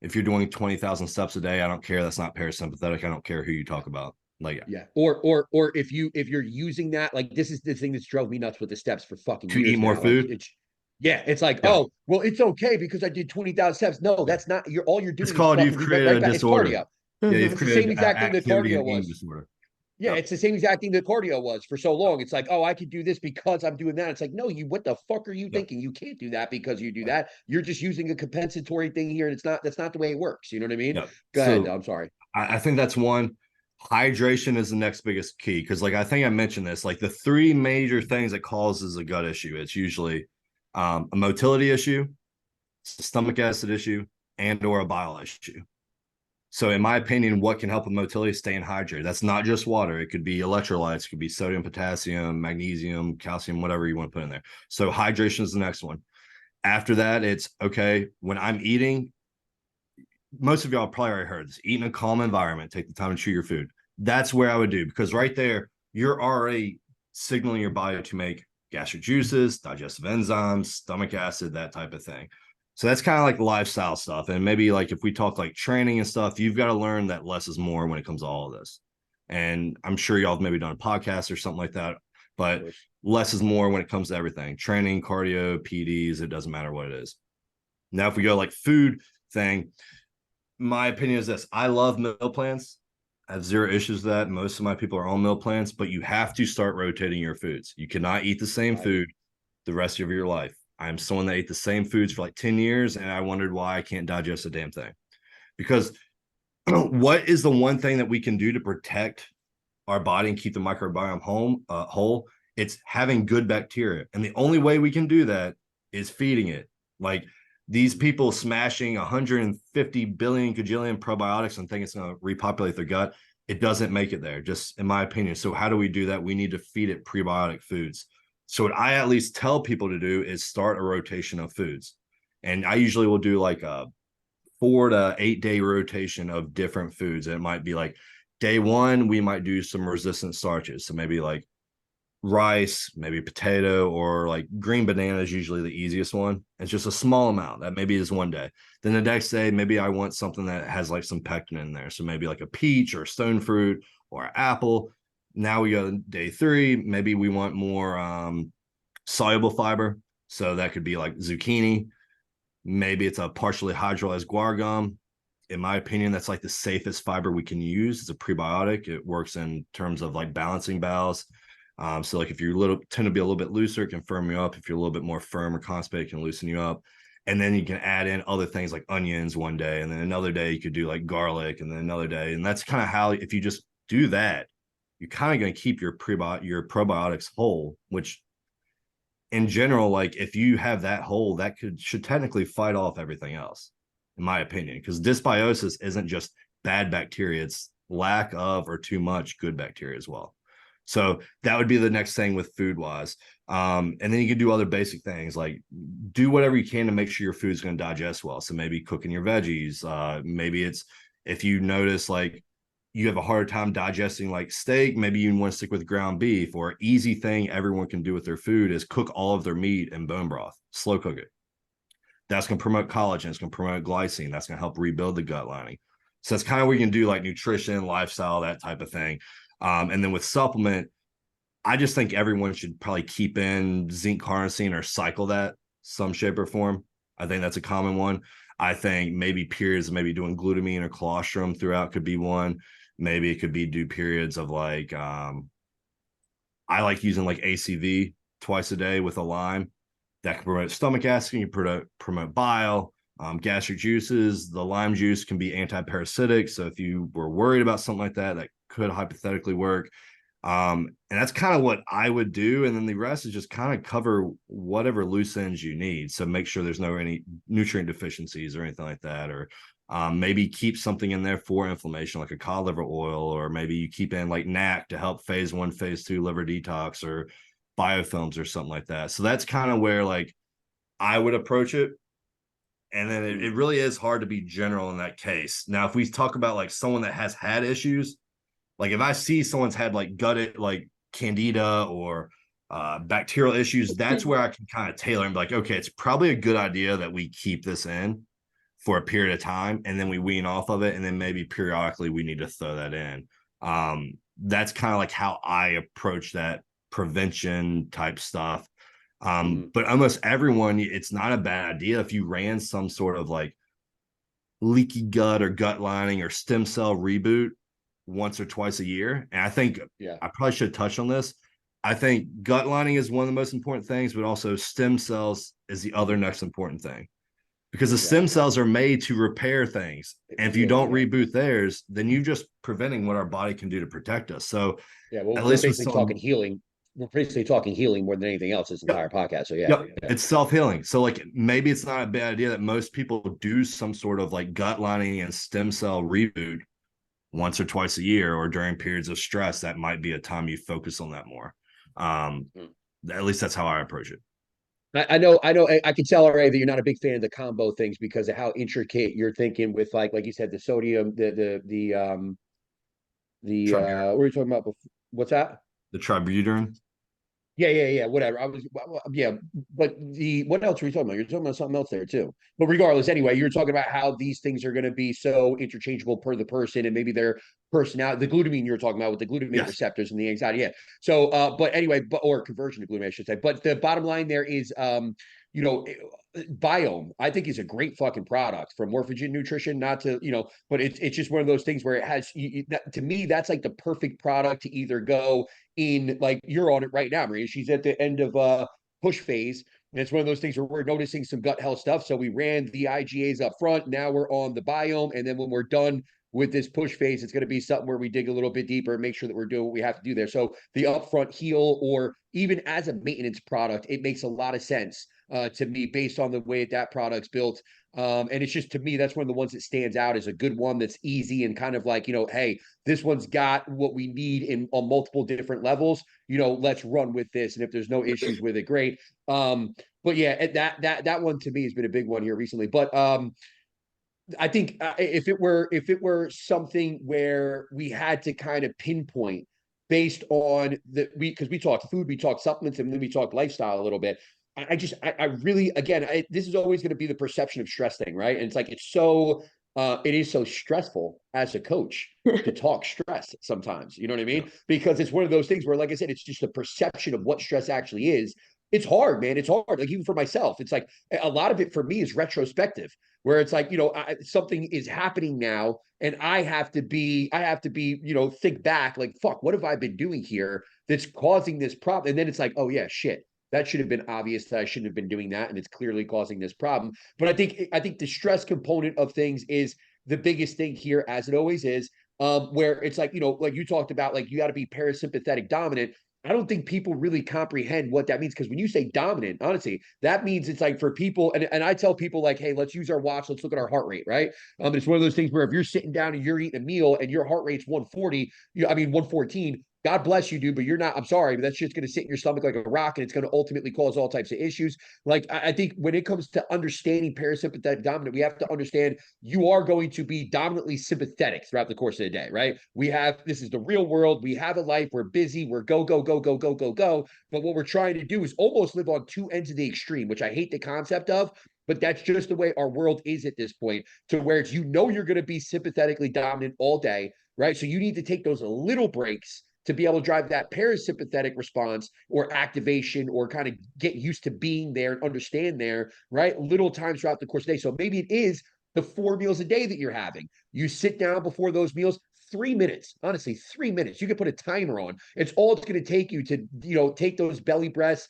if you're doing 20,000 steps a day, I don't care. That's not parasympathetic. I don't care who you talk about. Like, yeah. Or if you're using that, like, this is the thing that's drove me nuts with the steps for fucking to years eat more now. food. Like, it's like, oh, well, it's okay because I did 20,000 steps. No, that's not. All you're doing. It's called you've created a disorder. It's cardio. Yeah, it's the same exact thing that cardio was. Disorder. Yeah, it's the same exact thing that cardio was for so long. It's like, oh, I could do this because I'm doing that. It's like, no, what the fuck are you thinking? You can't do that because you do that. You're just using a compensatory thing here, and that's not the way it works. You know what I mean? Go ahead. I'm sorry. I think that's one. Hydration is the next biggest key because, like, I think I mentioned this. Like, the three major things that causes a gut issue, it's usually a motility issue, a stomach acid issue, and/or a bile issue. So in my opinion, what can help with motility is staying hydrated. That's not just water. It could be electrolytes, it could be sodium, potassium, magnesium, calcium, whatever you want to put in there. So hydration is the next one. After that, it's okay. When I'm eating, most of y'all probably already heard this, eat in a calm environment, take the time to chew your food. That's where I would do, because right there, you're already signaling your body to make gastric juices, digestive enzymes, stomach acid, that type of thing. So that's kind of like lifestyle stuff. And maybe like if we talk like training and stuff, you've got to learn that less is more when it comes to all of this. And I'm sure y'all have maybe done a podcast or something like that, but less is more when it comes to everything. Training, cardio, PDs, it doesn't matter what it is. Now, if we go like food thing, my opinion is this. I love meal plans. I have zero issues with that. Most of my people are on meal plans, but you have to start rotating your foods. You cannot eat the same food the rest of your life. I'm someone that ate the same foods for like 10 years, and I wondered why I can't digest a damn thing. Because what is the one thing that we can do to protect our body and keep the microbiome whole? It's having good bacteria. And the only way we can do that is feeding it. Like these people smashing 150 billion gajillion probiotics and think it's going to repopulate their gut. It doesn't make it there, just in my opinion. So how do we do that? We need to feed it prebiotic foods. So what I at least tell people to do is start a rotation of foods. And I usually will do like a 4 to 8 day rotation of different foods. And it might be like day one, we might do some resistant starches. So maybe like rice, maybe potato, or like green banana is usually the easiest one. It's just a small amount. That maybe is one day. Then the next day, maybe I want something that has like some pectin in there. So maybe like a peach or stone fruit or an apple. Now we go to day 3. Maybe we want more soluble fiber. So that could be like zucchini. Maybe it's a partially hydrolyzed guar gum. In my opinion, that's like the safest fiber we can use. It's a prebiotic. It works in terms of like balancing bowels. So like if you're tend to be a little bit looser, it can firm you up. If you're a little bit more firm or constipated, it can loosen you up. And then you can add in other things like onions one day, and then another day you could do like garlic, and then another day. And that's kind of how, if you just do that, you're kind of going to keep your probiotics whole, which in general, like if you have that whole, that should technically fight off everything else, in my opinion, because dysbiosis isn't just bad bacteria, it's lack of or too much good bacteria as well. So that would be the next thing with food wise. And then you can do other basic things like do whatever you can to make sure your food's going to digest well. So maybe cooking your veggies. Maybe it's, if you notice like you have a hard time digesting like steak, maybe you want to stick with ground beef. Or easy thing everyone can do with their food is cook all of their meat in bone broth, slow cook it. That's going to promote collagen. It's going to promote glycine. That's going to help rebuild the gut lining. So that's kind of where you can do like nutrition, lifestyle, that type of thing. And then with supplement, I just think everyone should probably keep in zinc carnosine or cycle that some shape or form. I think that's a common one. I think maybe periods of maybe doing glutamine or colostrum throughout could be one. Maybe it could be do periods of like, I like using like ACV twice a day with a lime. That can promote stomach acid, you promote bile, gastric juices. The lime juice can be anti-parasitic. So if you were worried about something like that, that could hypothetically work. And that's kind of what I would do. And then the rest is just kind of cover whatever loose ends you need. So make sure there's no any nutrient deficiencies or anything like that. Or maybe keep something in there for inflammation, like a cod liver oil, or maybe you keep in like NAC to help phase 1, phase 2 liver detox, or biofilms or something like that. So that's kind of where like I would approach it. And then it really is hard to be general in that case. Now, if we talk about like someone that has had issues, like if I see someone's had like gut, like candida or bacterial issues, that's where I can kind of tailor and be like, okay, it's probably a good idea that we keep this in for a period of time, and then we wean off of it, and then maybe periodically we need to throw that in. That's kind of like how I approach that prevention type stuff. But almost everyone, it's not a bad idea if you ran some sort of like leaky gut or gut lining or stem cell reboot once or twice a year. And I think I probably should touch on this. I think gut lining is one of the most important things, but also stem cells is the other next important thing, because the stem cells are made to repair things. And if you don't reboot theirs, then you're just preventing what our body can do to protect us. So well, at we're least basically talking healing. We're basically talking healing more than anything else this entire podcast. So it's self-healing. So like maybe it's not a bad idea that most people do some sort of like gut lining and stem cell reboot once or twice a year, or during periods of stress. That might be a time you focus on that more. At least that's how I approach it. I know. I can tell already that you're not a big fan of the combo things because of how intricate you're thinking with like you said, the sodium, what were you talking about before? What's that? The tributyrin. Yeah. Whatever. Yeah. But what else were you talking about? You're talking about something else there too. But regardless, anyway, you're talking about how these things are going to be so interchangeable per the person and maybe their personality. The glutamine you were talking about with the glutamate Yes. receptors and the anxiety. Yeah. So, but anyway, or conversion to glutamate, I should say. But the bottom line there is, you know, Biome, I think is a great fucking product for Morphogen Nutrition. Not to, but it's just one of those things where it has, to me, that's like the perfect product to either go in, like you're on it right now, Maria. She's at the end of push phase. And it's one of those things where we're noticing some gut health stuff. So we ran the IGAs up front. Now we're on the biome. And then when we're done with this push phase, it's going to be something where we dig a little bit deeper and make sure that we're doing what we have to do there. So the upfront heal, or even as a maintenance product, it makes a lot of sense to me based on the way that product's built. And it's just, to me, that's one of the ones that stands out as a good one that's easy and kind of like, hey, this one's got what we need on multiple different levels. Let's run with this. And if there's no issues with it, great. But yeah, that one to me has been a big one here recently. But I think if it were something where we had to kind of pinpoint based on because we talked food, we talked supplements, and then we talked lifestyle a little bit. I really, again, this is always going to be the perception of stress thing, right? And it's like, it is so stressful as a coach to talk stress sometimes, you know what I mean? Yeah. Because it's one of those things where, like I said, it's just the perception of what stress actually is. It's hard, man. It's hard. Like even for myself, it's like a lot of it for me is retrospective, where it's like, something is happening now and I have to be, think back like, fuck, what have I been doing here that's causing this problem? And then it's like, oh yeah, shit. That should have been obvious that I shouldn't have been doing that. And it's clearly causing this problem. But I think the stress component of things is the biggest thing here, as it always is, where it's like, like you talked about, like you got to be parasympathetic dominant. I don't think people really comprehend what that means. Because when you say dominant, honestly, that means it's like for people, and I tell people like, hey, let's use our watch, let's look at our heart rate, right? It's one of those things where if you're sitting down and you're eating a meal and your heart rate's 140, 114, God bless you, dude, but you're not, I'm sorry, but that's just going to sit in your stomach like a rock and it's going to ultimately cause all types of issues. Like, I think when it comes to understanding parasympathetic dominant, we have to understand you are going to be dominantly sympathetic throughout the course of the day, right? This is the real world. We have a life. We're busy. We're go, go, go, go, go, go, go. But what we're trying to do is almost live on two ends of the extreme, which I hate the concept of, but that's just the way our world is at this point, to where it's, you're going to be sympathetically dominant all day, right? So you need to take those little breaks to be able to drive that parasympathetic response or activation, or kind of get used to being there and understand there, right? Little times throughout the course of the day. So maybe it is the 4 meals a day that you're having. You sit down before those meals, 3 minutes, honestly, 3 minutes. You can put a timer on. It's all it's going to take you to, take those belly breaths,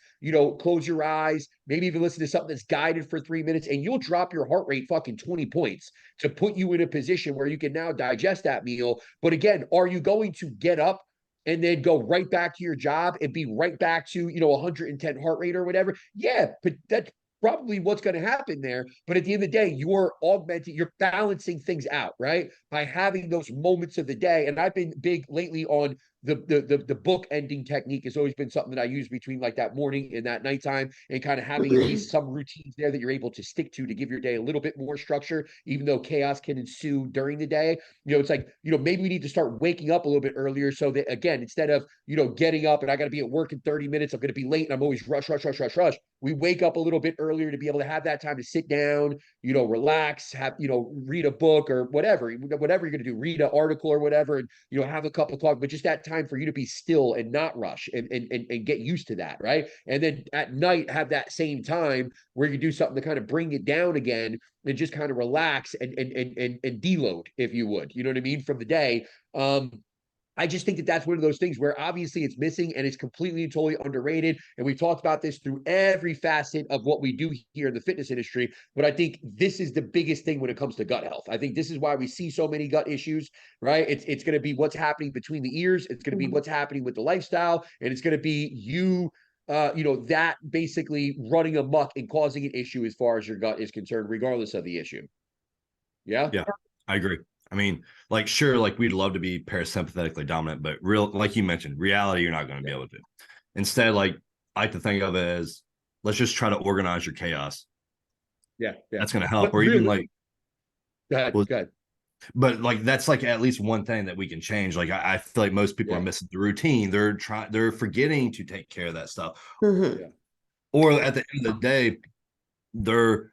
close your eyes, maybe even listen to something that's guided for 3 minutes, and you'll drop your heart rate fucking 20 points to put you in a position where you can now digest that meal. But again, are you going to get up and then go right back to your job and be right back to, 110 heart rate or whatever? Yeah, but that's probably what's going to happen there. But at the end of the day, you're balancing things out, right? By having those moments of the day. And I've been big lately on the book ending technique. Has always been something that I use between like that morning and that nighttime, and kind of having at least some routines there that you're able to stick to give your day a little bit more structure, even though chaos can ensue during the day. It's like, maybe we need to start waking up a little bit earlier, so that, again, instead of, getting up and I got to be at work in 30 minutes, I'm going to be late and I'm always rush. We wake up a little bit earlier to be able to have that time to sit down, relax, have, read a book or whatever you're going to do, read an article or whatever, and, have a cup of coffee, but just that time for you to be still and not rush and get used to that, right? And then at night, have that same time where you do something to kind of bring it down again and just kind of relax and deload, if you would, you know what I mean, from the day. I just think that that's one of those things where obviously it's missing and it's completely and totally underrated. And we've talked about this through every facet of what we do here in the fitness industry. But I think this is the biggest thing when it comes to gut health. I think this is why we see so many gut issues, right? It's going to be what's happening between the ears. It's going to be what's happening with the lifestyle. And it's going to be that basically running amok and causing an issue as far as your gut is concerned, regardless of the issue. Yeah. Yeah, I agree. I mean, like, sure, like we'd love to be parasympathetically dominant, but like you mentioned, reality, you're not going to be able to do. Instead, like, I like to think of it as, let's just try to organize your chaos. Yeah. That's going to help. But Or really, even like, go ahead. But like that's like at least one thing that we can change. Like I feel like most people are missing the routine. They're forgetting to take care of that stuff. Mhm. Yeah. Or at the end of the day, they're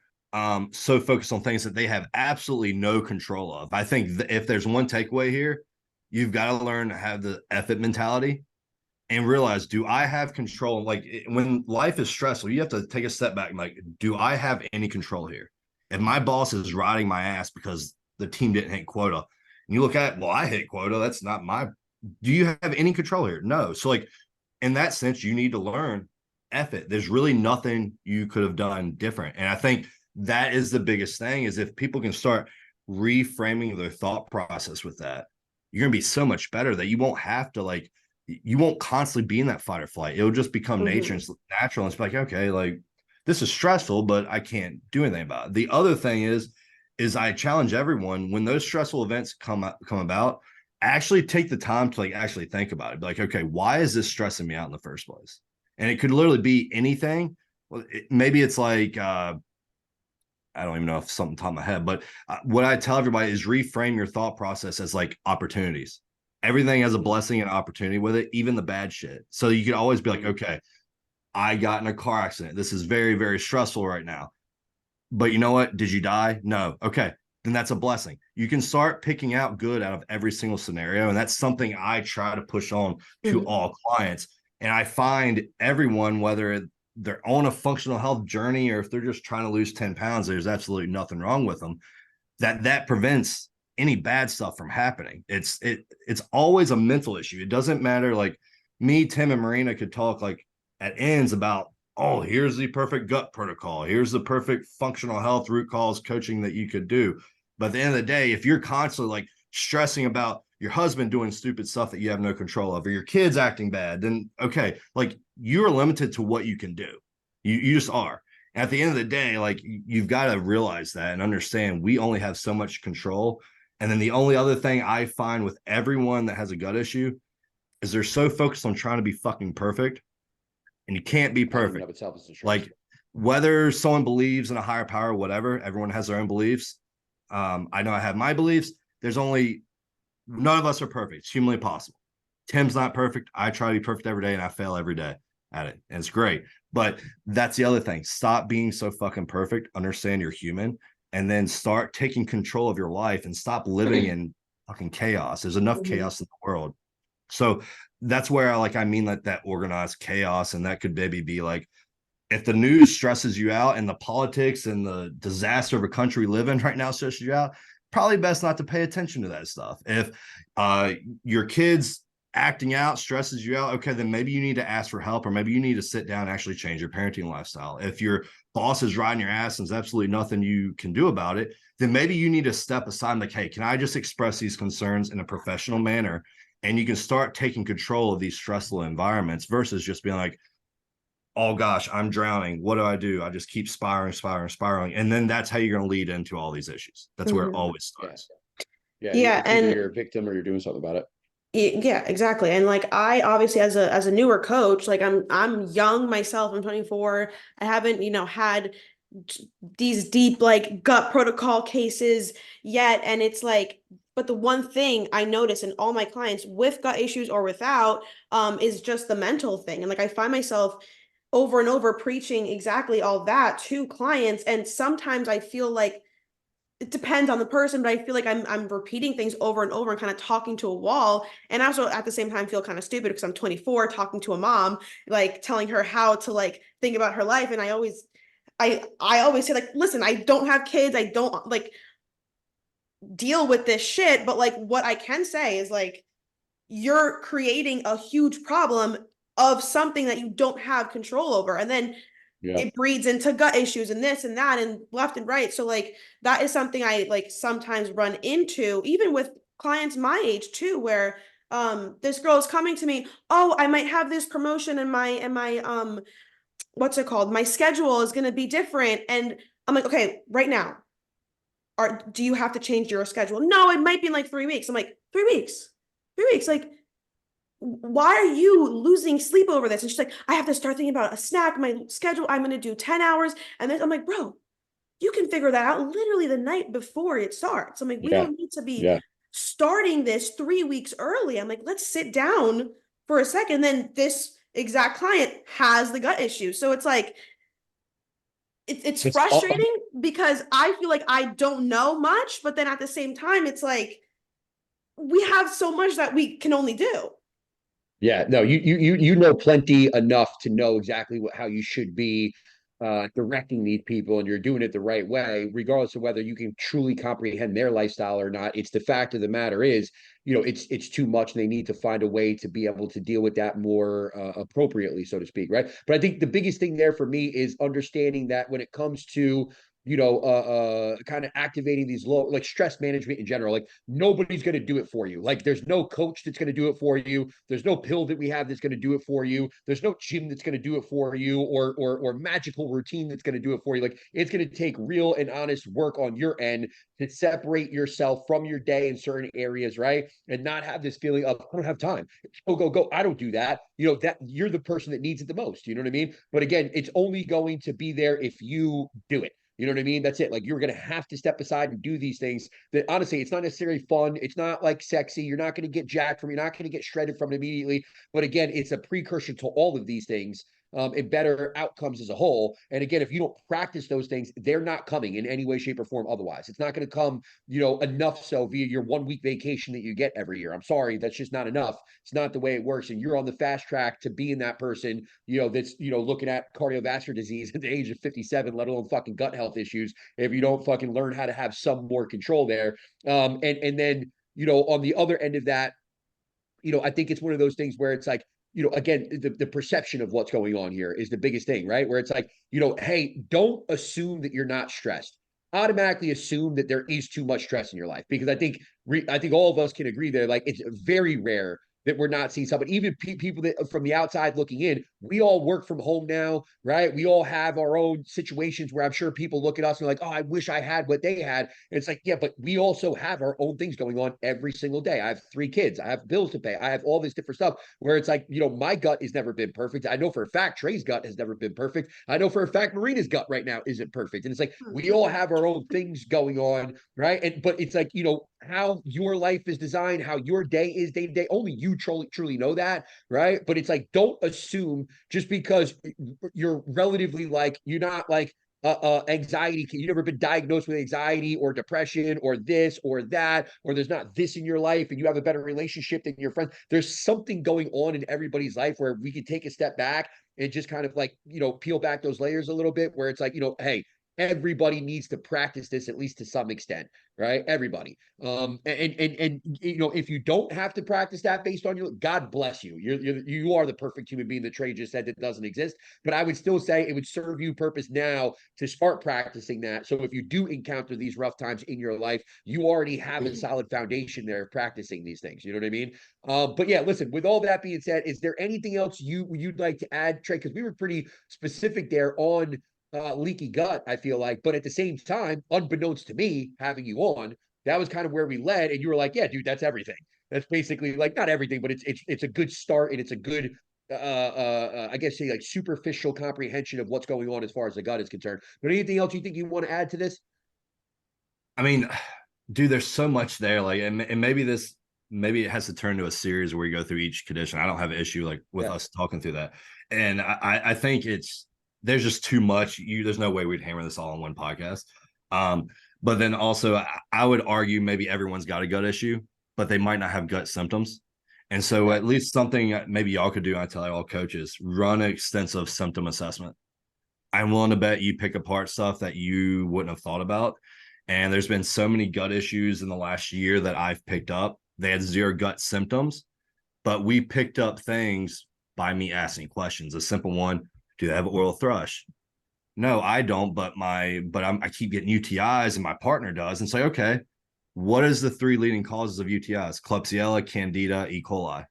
so focused on things that they have absolutely no control of. I think if there's one takeaway here, you've got to learn to have the effort mentality and realize, do I have control? Like when life is stressful, you have to take a step back and like, do I have any control here? If my boss is riding my ass because the team didn't hit quota, and you look at, well, I hit quota, that's not my, do you have any control here? No. So like in that sense, you need to learn F it. There's really nothing you could have done different. And I think that is the biggest thing is if people can start reframing their thought process with that, you're going to be so much better that you won't have to like, you won't constantly be in that fight or flight. It'll just become nature and it's natural. And it's like, okay, like this is stressful, but I can't do anything about it. The other thing is I challenge everyone when those stressful events come about, actually take the time to like actually think about it. Be like, okay, why is this stressing me out in the first place? And it could literally be anything. Well, maybe it's like I don't even know if something top of my head, but what I tell everybody is reframe your thought process as like opportunities. Everything has a blessing and opportunity with it, even the bad shit. So you can always be like, okay, I got in a car accident. This is very, very stressful right now. But you know what? Did you die? No. Okay. Then that's a blessing. You can start picking out good out of every single scenario. And that's something I try to push on to all clients. And I find everyone, whether they're on a functional health journey or if they're just trying to lose 10 pounds, there's absolutely nothing wrong with them. That prevents any bad stuff from happening. It's always a mental issue. It doesn't matter. Like me, Tim, and Marina could talk like at ends about, oh, here's the perfect gut protocol. Here's the perfect functional health root cause coaching that you could do. But at the end of the day, if you're constantly like stressing about your husband doing stupid stuff that you have no control of, or your kids acting bad, then okay, like you're limited to what you can do. You just are. And at the end of the day, like you've got to realize that and understand we only have so much control. And then the only other thing I find with everyone that has a gut issue is they're so focused on trying to be fucking perfect, and you can't be perfect. Of itself is Like whether someone believes in a higher power, whatever, everyone has their own beliefs. I know I have my beliefs. There's only none of us are perfect. It's humanly possible. Tim's not perfect. I try to be perfect every day and I fail every day at it. And it's great. But that's the other thing. Stop being so fucking perfect. Understand you're human and then start taking control of your life and stop living in fucking chaos. There's enough chaos in the world. So that's where I mean like that organized chaos. And that could maybe be like, if the news stresses you out and the politics and the disaster of a country we live in right now stresses you out, probably best not to pay attention to that stuff. If your kids acting out stresses you out, okay, then maybe you need to ask for help, or maybe you need to sit down and actually change your parenting lifestyle. If your boss is riding your ass and there's absolutely nothing you can do about it, then maybe you need to step aside and like, hey, can I just express these concerns in a professional manner? And you can start taking control of these stressful environments versus just being like, oh gosh, I'm drowning. What do? I just keep spiraling. And then that's how you're going to lead into all these issues. That's where it always starts. Yeah. It's either you're a victim or you're doing something about it. Yeah, exactly. And like I obviously as a newer coach, like I'm young myself, I'm 24. I haven't, had these deep like gut protocol cases yet. And it's like, but the one thing I notice in all my clients with gut issues or without, is just the mental thing. And like I find myself over and over preaching exactly all that to clients. And sometimes I feel like it depends on the person, but I feel like I'm repeating things over and over and kind of talking to a wall. And I also at the same time feel kind of stupid because I'm 24 talking to a mom, like telling her how to like think about her life. And I always say like, listen, I don't have kids. I don't like deal with this shit. But like what I can say is like, you're creating a huge problem of something that you don't have control over. And then it breeds into gut issues and this and that and left and right. So like that is something I like sometimes run into, even with clients my age too, where this girl is coming to me, oh, I might have this promotion and my what's it called? My schedule is gonna be different. And I'm like, okay, right now, do you have to change your schedule? No, it might be in like 3 weeks. I'm like, 3 weeks, 3 weeks, like why are you losing sleep over this? And she's like, I have to start thinking about a snack, my schedule. I'm going to do 10 hours. And then I'm like, bro, you can figure that out literally the night before it starts. I'm like, we Yeah. don't need to be Yeah. starting this 3 weeks early. I'm like, let's sit down for a second. Then this exact client has the gut issue. So it's like, it's It's frustrating because I feel like I don't know much, but then at the same time, it's like we have so much that we can only do. Yeah, no, you know plenty enough to know exactly how you should be directing these people, and you're doing it the right way, regardless of whether you can truly comprehend their lifestyle or not. It's the fact of the matter is, it's too much, and they need to find a way to be able to deal with that more appropriately, so to speak, right? But I think the biggest thing there for me is understanding that when it comes to kind of activating these low, like stress management in general, like nobody's going to do it for you. Like there's no coach that's going to do it for you. There's no pill that we have that's going to do it for you. There's no gym that's going to do it for you, or magical routine that's going to do it for you. Like it's going to take real and honest work on your end to separate yourself from your day in certain areas, right? And not have this feeling of I don't have time. Go. I don't do that. That you're the person that needs it the most. You know what I mean? But again, it's only going to be there if you do it. You know what I mean? That's it. Like you're going to have to step aside and do these things that honestly, it's not necessarily fun. It's not like sexy. You're not going to get jacked from, you're not going to get shredded from it immediately. But again, it's a precursor to all of these things and better outcomes as a whole. And again, if you don't practice those things, they're not coming in any way, shape, or form otherwise. It's not going to come, enough so via your 1 week vacation that you get every year. I'm sorry, that's just not enough. It's not the way it works. And you're on the fast track to being that person, that's, looking at cardiovascular disease at the age of 57, let alone fucking gut health issues, if you don't fucking learn how to have some more control there. And then, on the other end of that, I think it's one of those things where it's like, again, the perception of what's going on here is the biggest thing, right? Where it's like, hey, don't assume that you're not stressed. Automatically assume that there is too much stress in your life, because I think all of us can agree there. Like it's very rare that we're not seeing somebody, even people that from the outside looking in. We all work from home now, right? We all have our own situations where I'm sure people look at us and are like, oh, I wish I had what they had. And it's like, yeah, but we also have our own things going on every single day. I have 3 kids. I have bills to pay. I have all this different stuff where it's like, my gut has never been perfect. I know for a fact Trey's gut has never been perfect. I know for a fact Marina's gut right now isn't perfect. And it's like, we all have our own things going on, right? But it's like, how your life is designed, how your day is day to day. Only you truly know that, right? But it's like, don't assume just because you're relatively like, you're not like anxiety. You've never been diagnosed with anxiety or depression or this or that, or there's not this in your life and you have a better relationship than your friends. There's something going on in everybody's life where we can take a step back and just kind of like, peel back those layers a little bit, where it's like, hey, everybody needs to practice this at least to some extent, right? Everybody. And if you don't have to practice that based on your, God bless you. You are the perfect human being that Trey just said that doesn't exist. But I would still say it would serve you purpose now to start practicing that. So if you do encounter these rough times in your life, you already have a solid foundation there of practicing these things. You know what I mean? But yeah, listen, with all that being said, is there anything else you'd like to add, Trey? Because we were pretty specific there on leaky gut, I feel like. But at the same time, unbeknownst to me, having you on, that was kind of where we led. And you were like, yeah, dude, that's everything. That's basically like not everything, but it's a good start, and it's a good I guess say like superficial comprehension of what's going on as far as the gut is concerned. But anything else you think you want to add to this? I mean, dude, there's so much there. Like, and maybe it has to turn to a series where we go through each condition. I don't have an issue like with us talking through that. And I think there's just too much. There's no way we'd hammer this all in one podcast. But then also I would argue maybe everyone's got a gut issue, but they might not have gut symptoms. And so at least something maybe y'all could do, I tell all coaches, run an extensive symptom assessment. I'm willing to bet you pick apart stuff that you wouldn't have thought about. And there's been so many gut issues in the last year that I've picked up. They had 0 gut symptoms, but we picked up things by me asking questions. A simple one: do they have oral thrush? No, I don't, but I keep getting UTIs and my partner does. And say, okay, what is the 3 leading causes of UTIs? Klebsiella, Candida, E. coli.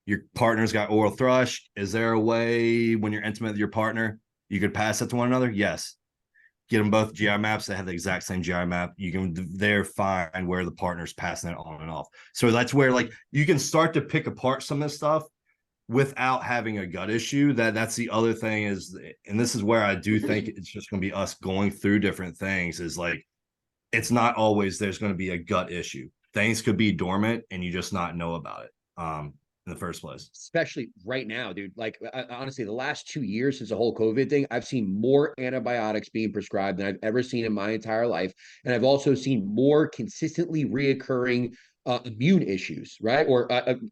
Your partner's got oral thrush. Is there a way when you're intimate with your partner, you could pass that to one another? Yes. Get them both GI maps. They have the exact same GI map. You can there find where the partner's passing it on and off. So that's where like you can start to pick apart some of this stuff without having a gut issue. That's the other thing is, and this is where I do think it's just going to be us going through different things, is like, it's not always there's going to be a gut issue. Things could be dormant and you just not know about it in the first place. Especially right now, dude. Like, honestly, the last 2 years since the whole COVID thing, I've seen more antibiotics being prescribed than I've ever seen in my entire life. And I've also seen more consistently reoccurring immune issues, right? Or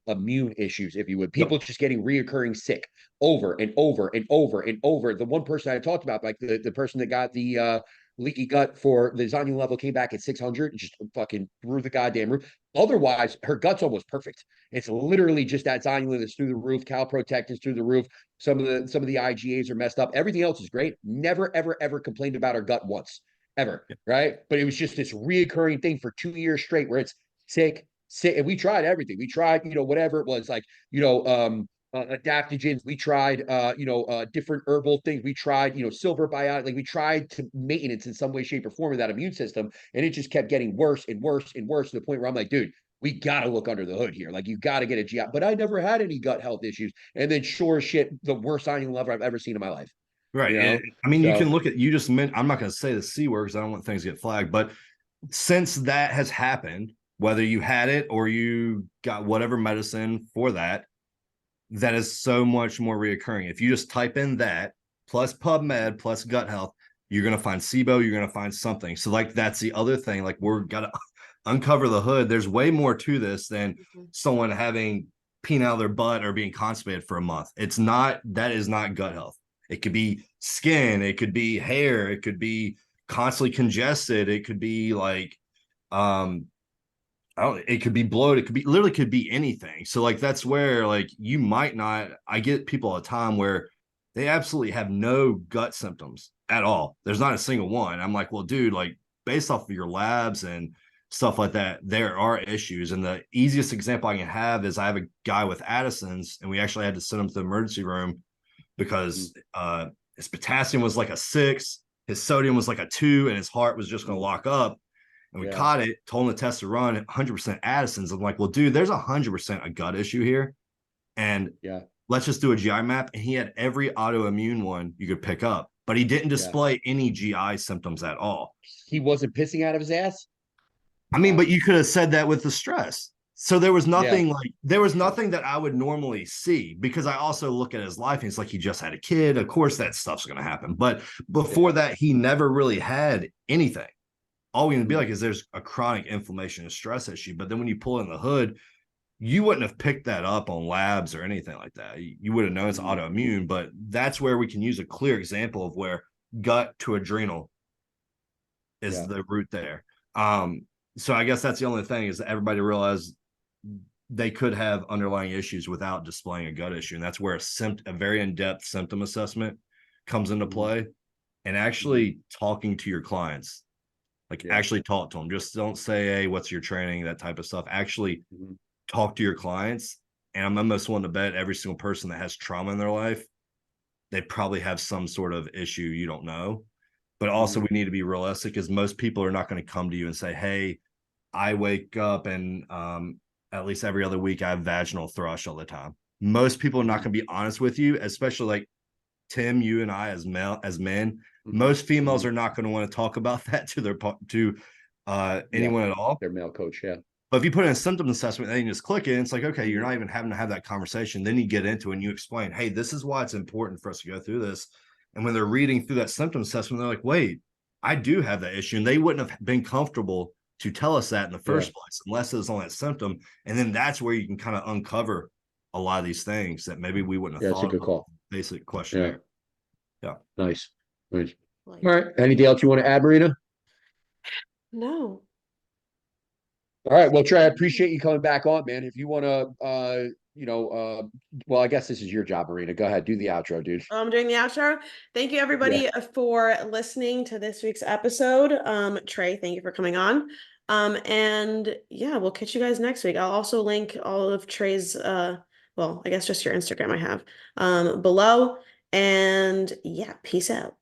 immune issues, if you would. People just getting reoccurring sick over and over and over and over. The one person I talked about, like the person that got the leaky gut for the zonulin level came back at 600 and just fucking through the goddamn roof. Otherwise, her gut's almost perfect. It's literally just that zonulin that's through the roof, calprotect is through the roof. Some of the IgAs are messed up. Everything else is great. Never, ever, ever complained about her gut once, ever. Right. But it was just this reoccurring thing for 2 years straight where it's sick. And we tried everything. We tried, whatever it was, like, adaptogens. We tried, different herbal things. We tried, silver biotic. Like, we tried to maintenance in some way, shape, or form of that immune system, and it just kept getting worse and worse and worse to the point where I'm like, dude, we got to look under the hood here. Like, you got to get a GI. But I never had any gut health issues. And then, sure as shit, the worst signing lever I've ever seen in my life. Right. I mean, you can look at, you just meant, I'm not going to say the C word because I don't want things to get flagged, but since that has happened, whether you had it or you got whatever medicine for that, that is so much more reoccurring. If you just type in that plus PubMed plus gut health, you're going to find SIBO, you're going to find something. So like, that's the other thing. Like, we're got to uncover the hood. There's way more to this than someone having peeing out of their butt or being constipated for a month. It's not, that is not gut health. It could be skin, it could be hair, it could be constantly congested, it could be like it could be bloated, it could be literally could be anything. So like, that's where, like, you might not, I get people all the time where they absolutely have no gut symptoms at all. There's not a single one. I'm like, well, dude, like, based off of your labs and stuff like that, there are issues. And the easiest example I can have is I have a guy with Addison's, and we actually had to send him to the emergency room because his potassium was like a 6, his sodium was like a 2, and his heart was just going to lock up. And we caught it, told him the test to run 100% Addison's. I'm like, well, dude, there's 100% a gut issue here. And let's just do a GI map. And he had every autoimmune one you could pick up, but he didn't display any GI symptoms at all. He wasn't pissing out of his ass? I mean, but you could have said that with the stress. So there was nothing there was nothing that I would normally see, because I also look at his life and it's like, he just had a kid. Of course, that stuff's going to happen. But before that, he never really had anything. All we can be like is there's a chronic inflammation and stress issue. But then when you pull in the hood, you wouldn't have picked that up on labs or anything like that. You would have known it's autoimmune, but that's where we can use a clear example of where gut to adrenal is the root there. So I guess that's the only thing, is that everybody realized they could have underlying issues without displaying a gut issue. And that's where a very in-depth symptom assessment comes into play, and actually talking to your clients. Like, actually talk to them. Just don't say, hey, what's your training? That type of stuff. Actually talk to your clients. And I'm almost willing to bet every single person that has trauma in their life, they probably have some sort of issue you don't know. But also we need to be realistic, because most people are not going to come to you and say, hey, I wake up and at least every other week I have vaginal thrush all the time. Most people are not going to be honest with you, especially like Tim, you and I as men. Most females are not going to want to talk about that to anyone at all. Their male coach, But if you put in a symptom assessment and you just click it, it's like, okay, you're not even having to have that conversation. Then you get into it and you explain, hey, this is why it's important for us to go through this. And when they're reading through that symptom assessment, they're like, wait, I do have that issue. And they wouldn't have been comfortable to tell us that in the first place, unless it was on that symptom. And then that's where you can kind of uncover a lot of these things that maybe we wouldn't have thought. That's a good call. Basic questionnaire. Nice. All right. Anything else you want to add, Marina? No. All right. Well, Trey, I appreciate you coming back on, man. If you want to, well, I guess this is your job, Marina. Go ahead. Do the outro, dude. I'm doing the outro. Thank you, everybody, for listening to this week's episode. Trey, thank you for coming on. And yeah, we'll catch you guys next week. I'll also link all of Trey's, well, I guess just your Instagram I have, below. And yeah, peace out.